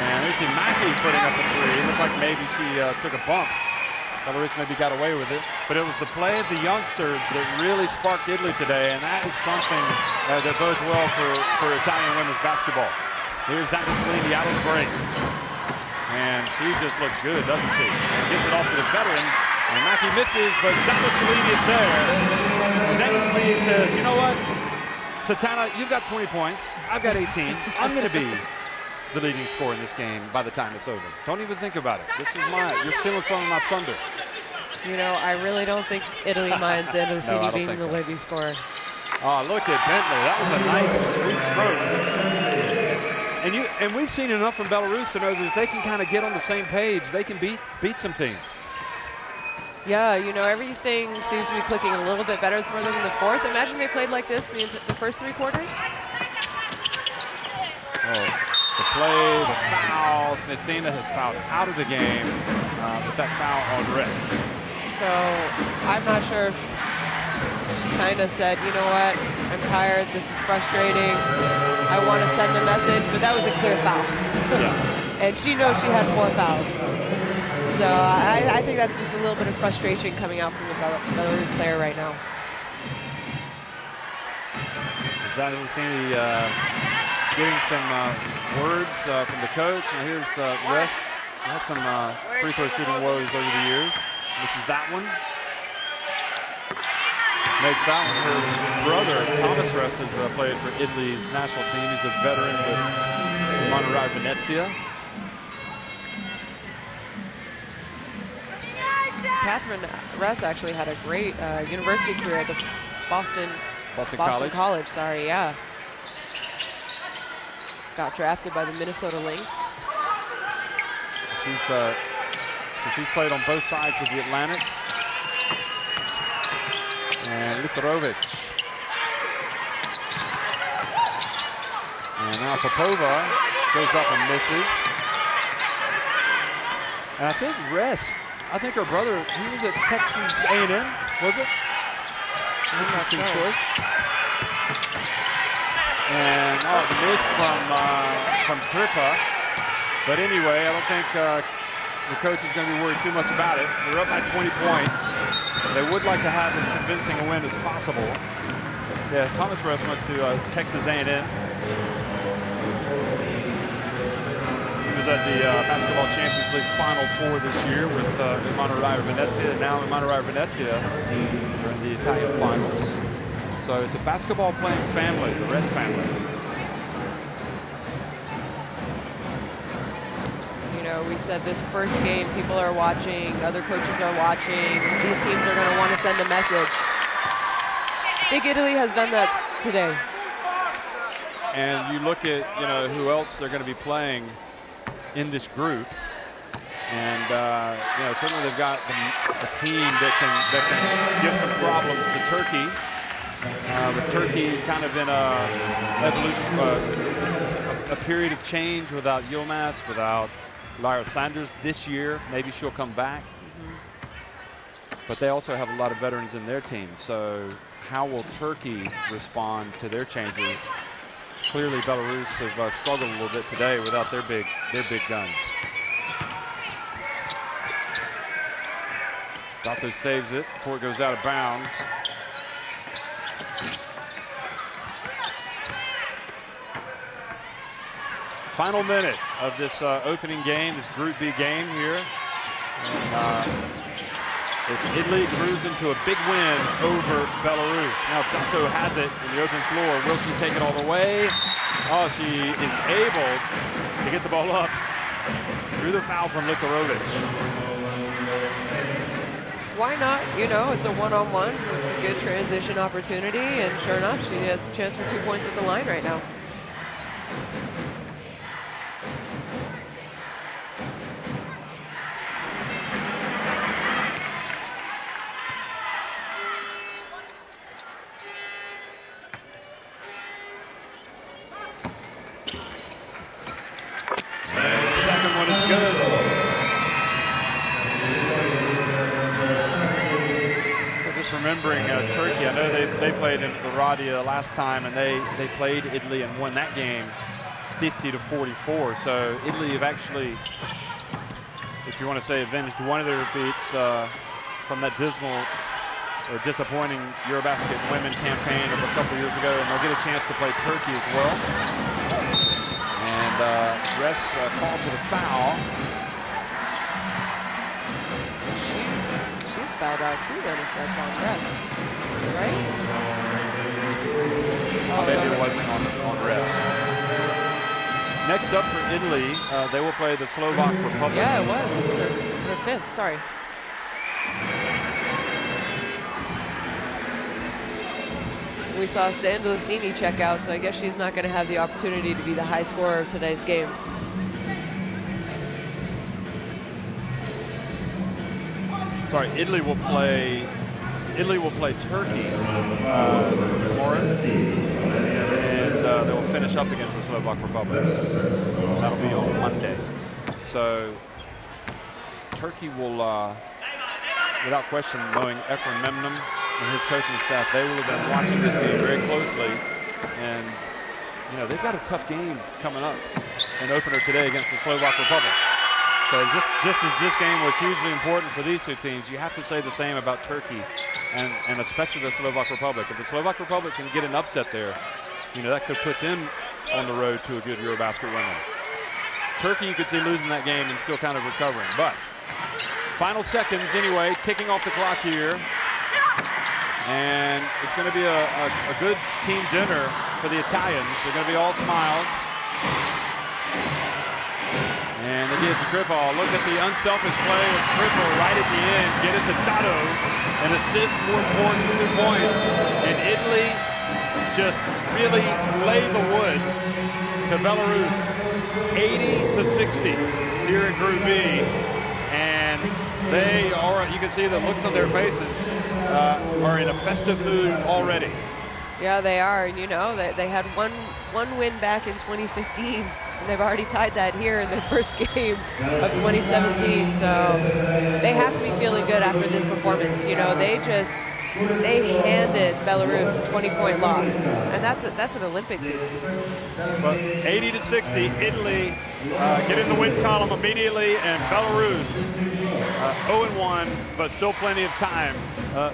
And there's Mackie putting up a three. It looked like maybe she took a bump. Belarus maybe got away with it, but it was the play of the youngsters that really sparked Italy today, and that is something that bodes well for Italian women's basketball. Here's Zana Salini out on the break, and she just looks good, doesn't she? And gets it off to the veteran, and Mackie misses, but Zana Salini is there. Zana Salini says, you know what, Santana, you've got 20 points, I've got 18, I'm going to be the leading scorer in this game by the time it's over. Don't even think about it. This is you're stealing some of my thunder. You know, I really don't think Italy minds Endosini being the leading scorer. Oh, look at Bentley. That was a nice sweet stroke. And we've seen enough from Belarus to know that if they can kind of get on the same page, they can beat some teams. Yeah, you know, everything seems to be clicking a little bit better for them in the fourth. Imagine they played like this the first three quarters. Oh. The play, the foul. Svitina has fouled out of the game with that foul on Ritz. So I'm not sure if she kind of said, you know what, I'm tired, this is frustrating, I want to send a message, but that was a clear foul. Yeah. And she knows she had 4 fouls. So I think that's just a little bit of frustration coming out from the Belarus player right now. Svitina getting some words from the coach. And here's Ress. She had some free throw shooting woes over the years. This is that one. Makes that one. Her brother, Thomas Ress, has played for Italy's national team. He's a veteran with Monterey Venezia. Catherine Ress actually had a great university career at the Boston College. Sorry, yeah. Got drafted by the Minnesota Lynx. She's played on both sides of the Atlantic. And Lukarovic. And now Popova goes up and misses. And I think her brother, he was at Texas A&M, was it? Interesting choice. And the miss from Kripa. But anyway, I don't think the coach is going to be worried too much about it. They're up by 20 points. They would like to have as convincing a win as possible. Yeah, Thomas Ress went to Texas A&M. He was at the Basketball Champions League Final Four this year with Monterey Venezia. And now in Monterey Venezia, they're in the Italian finals. So it's a basketball playing family, the Ress family. You know, we said this first game, people are watching, other coaches are watching. These teams are going to want to send a message. I think Italy has done that today. And you look at, you know, who else they're going to be playing in this group. And, you know, certainly they've got a team that can give some problems to Turkey. With Turkey kind of in a period of change without Yilmaz, without Lyra Sanders this year. Maybe she'll come back. But they also have a lot of veterans in their team. So how will Turkey respond to their changes? Clearly Belarus have struggled a little bit today without their big guns. Gato saves it before it goes out of bounds. Final minute of this opening game, this Group B game here. And, it's Italy cruising to a big win over Belarus. Now Gato has it in the open floor. Will she take it all the way? Oh, she is able to get the ball up through the foul from Likorovich. Why not? You know, it's a one-on-one. It's a good transition opportunity, and sure enough, she has a chance for 2 points at the line right now. And the second one is good. Just remembering Turkey, I know they played in Latvia last time, and they played Italy and won that game 50-44. So Italy have actually, if you want to say, avenged one of their defeats from that dismal or disappointing EuroBasket Women campaign of a couple years ago, and they'll get a chance to play Turkey as well. And Ress called for the foul. She's fouled out too then, if that's on Ress, right? Oh, maybe it wasn't on Ress. Next up for Italy, they will play the Slovak Republic. Yeah, it was. It's her fifth, sorry. We saw Sandolosini check out, so I guess she's not going to have the opportunity to be the high scorer of today's game. Sorry, Italy will play Turkey tomorrow, and they will finish up against the Slovak Republic. That'll be on Monday. So Turkey will, without question, knowing Efrem Memnun and his coaching staff, they will have been watching this game very closely. And, you know, they've got a tough game coming up, an opener today against the Slovak Republic. So just as this game was hugely important for these two teams, you have to say the same about Turkey and especially the Slovak Republic. If the Slovak Republic can get an upset there, you know, that could put them on the road to a good EuroBasket Women. Turkey, you could see losing that game and still kind of recovering. But final seconds anyway, ticking off the clock here. And it's going to be a good team dinner for the Italians. They're going to be all smiles. And they give it to Krippel. Look at the unselfish play with Krippel right at the end. Get it to Dotto. An assist, more important, 2 points. And Italy just really laid the wood to Belarus. 80-60 here in Group B. And they are, you can see the looks on their faces, are in a festive mood already. Yeah, they are. And you know, they had one win back in 2015. And they've already tied that here in their first game of 2017. So they have to be feeling good after this performance. You know, they handed Belarus a 20-point loss. And that's an Olympic team. But 80-60, Italy get in the win column immediately, and Belarus 0-1, but still plenty of time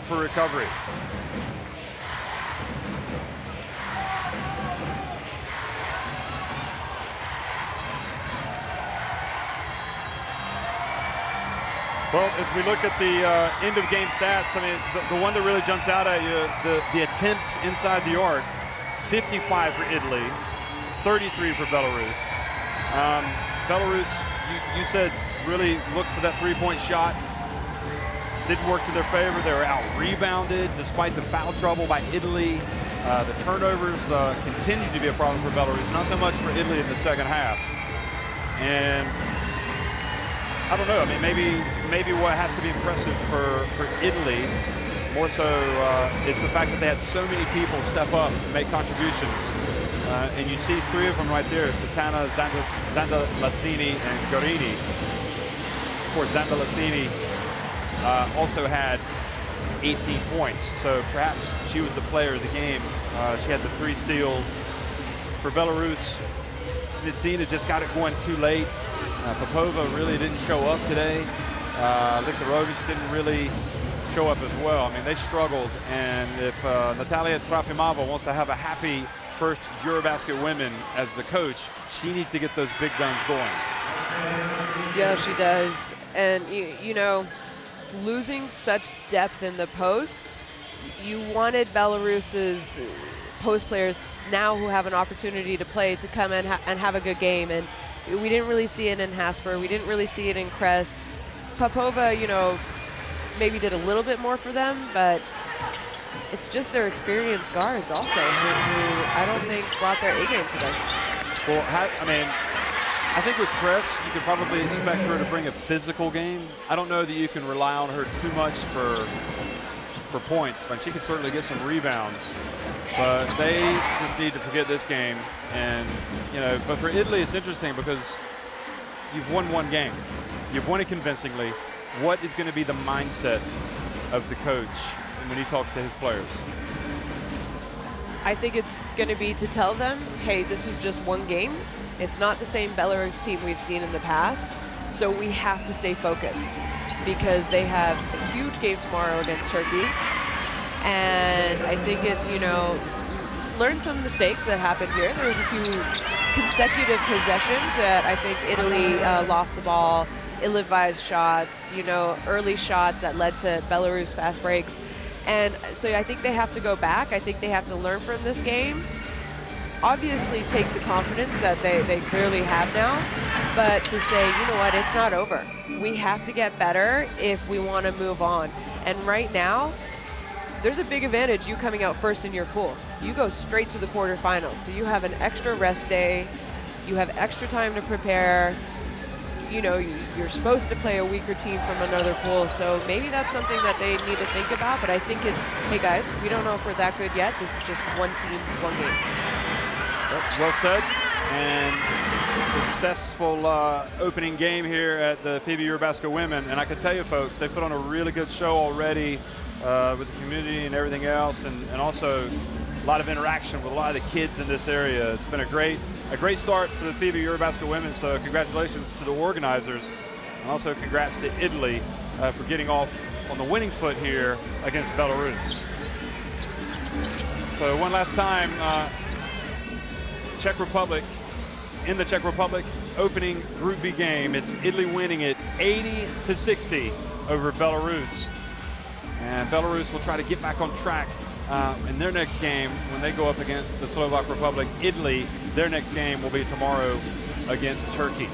for recovery. Well, as we look at the end of game stats, I mean, the one that really jumps out at you, the attempts inside the arc, 55 for Italy, 33 for Belarus. Belarus, you said, really looked for that three-point shot. Didn't work to their favor. They were out-rebounded despite the foul trouble by Italy. The turnovers continue to be a problem for Belarus, not so much for Italy in the second half. And I don't know. I mean, maybe what has to be impressive for Italy more so is the fact that they had so many people step up and make contributions. And you see three of them right there: Satana, Zandalassini, and Gorini. Of course, Zandalassini also had 18 points, so perhaps she was the player of the game. She had the 3 steals. For Belarus, Snitsina just got it going too late. Popova really didn't show up today. Liktarovic didn't really show up as well. I mean, they struggled, and if Natalia Trofimova wants to have a happy first EuroBasket Women as the coach, she needs to get those big guns going. Yeah, she does. And, you know, losing such depth in the post, you wanted Belarus's post players now who have an opportunity to play to come in and have a good game. And we didn't really see it in Hasper. We didn't really see it in Kress. Popova, you know, maybe did a little bit more for them, but it's just their experienced guards also who I don't think brought their A game today. Well, I mean, I think with Kress, you could probably expect her to bring a physical game. I don't know that you can rely on her too much for points, but she could certainly get some rebounds. But they just need to forget this game. And, you know, but for Italy, it's interesting because you've won one game. You've won it convincingly. What is going to be the mindset of the coach when he talks to his players? I think it's going to be to tell them, hey, this was just one game. It's not the same Belarus team we've seen in the past, so we have to stay focused because they have a huge game tomorrow against Turkey. And I think it's, you know, learn some mistakes that happened here. There was a few consecutive possessions that I think Italy lost the ball, ill-advised shots, you know, early shots that led to Belarus fast breaks. And so I think they have to go back. I think they have to learn from this game. Obviously take the confidence that they clearly have now, but to say, you know what, it's not over. We have to get better if we want to move on. And right now, there's a big advantage you coming out first in your pool. You go straight to the quarterfinals, so you have an extra rest day, you have extra time to prepare. You know, you're supposed to play a weaker team from another pool, so maybe that's something that they need to think about, but I think it's, hey guys, we don't know if we're that good yet. This is just one team, one game. Well said, and successful opening game here at the FIBA EuroBasket Women, and I can tell you folks, they put on a really good show already with the community and everything else, and also a lot of interaction with a lot of the kids in this area. It's been a great start for the FIBA EuroBasket Women, so congratulations to the organizers, and also congrats to Italy for getting off on the winning foot here against Belarus. So one last time, Czech Republic, in the Czech Republic, opening Group B game. It's Italy winning it 80-60 over Belarus. And Belarus will try to get back on track in their next game when they go up against the Slovak Republic. Italy, their next game will be tomorrow against Turkey.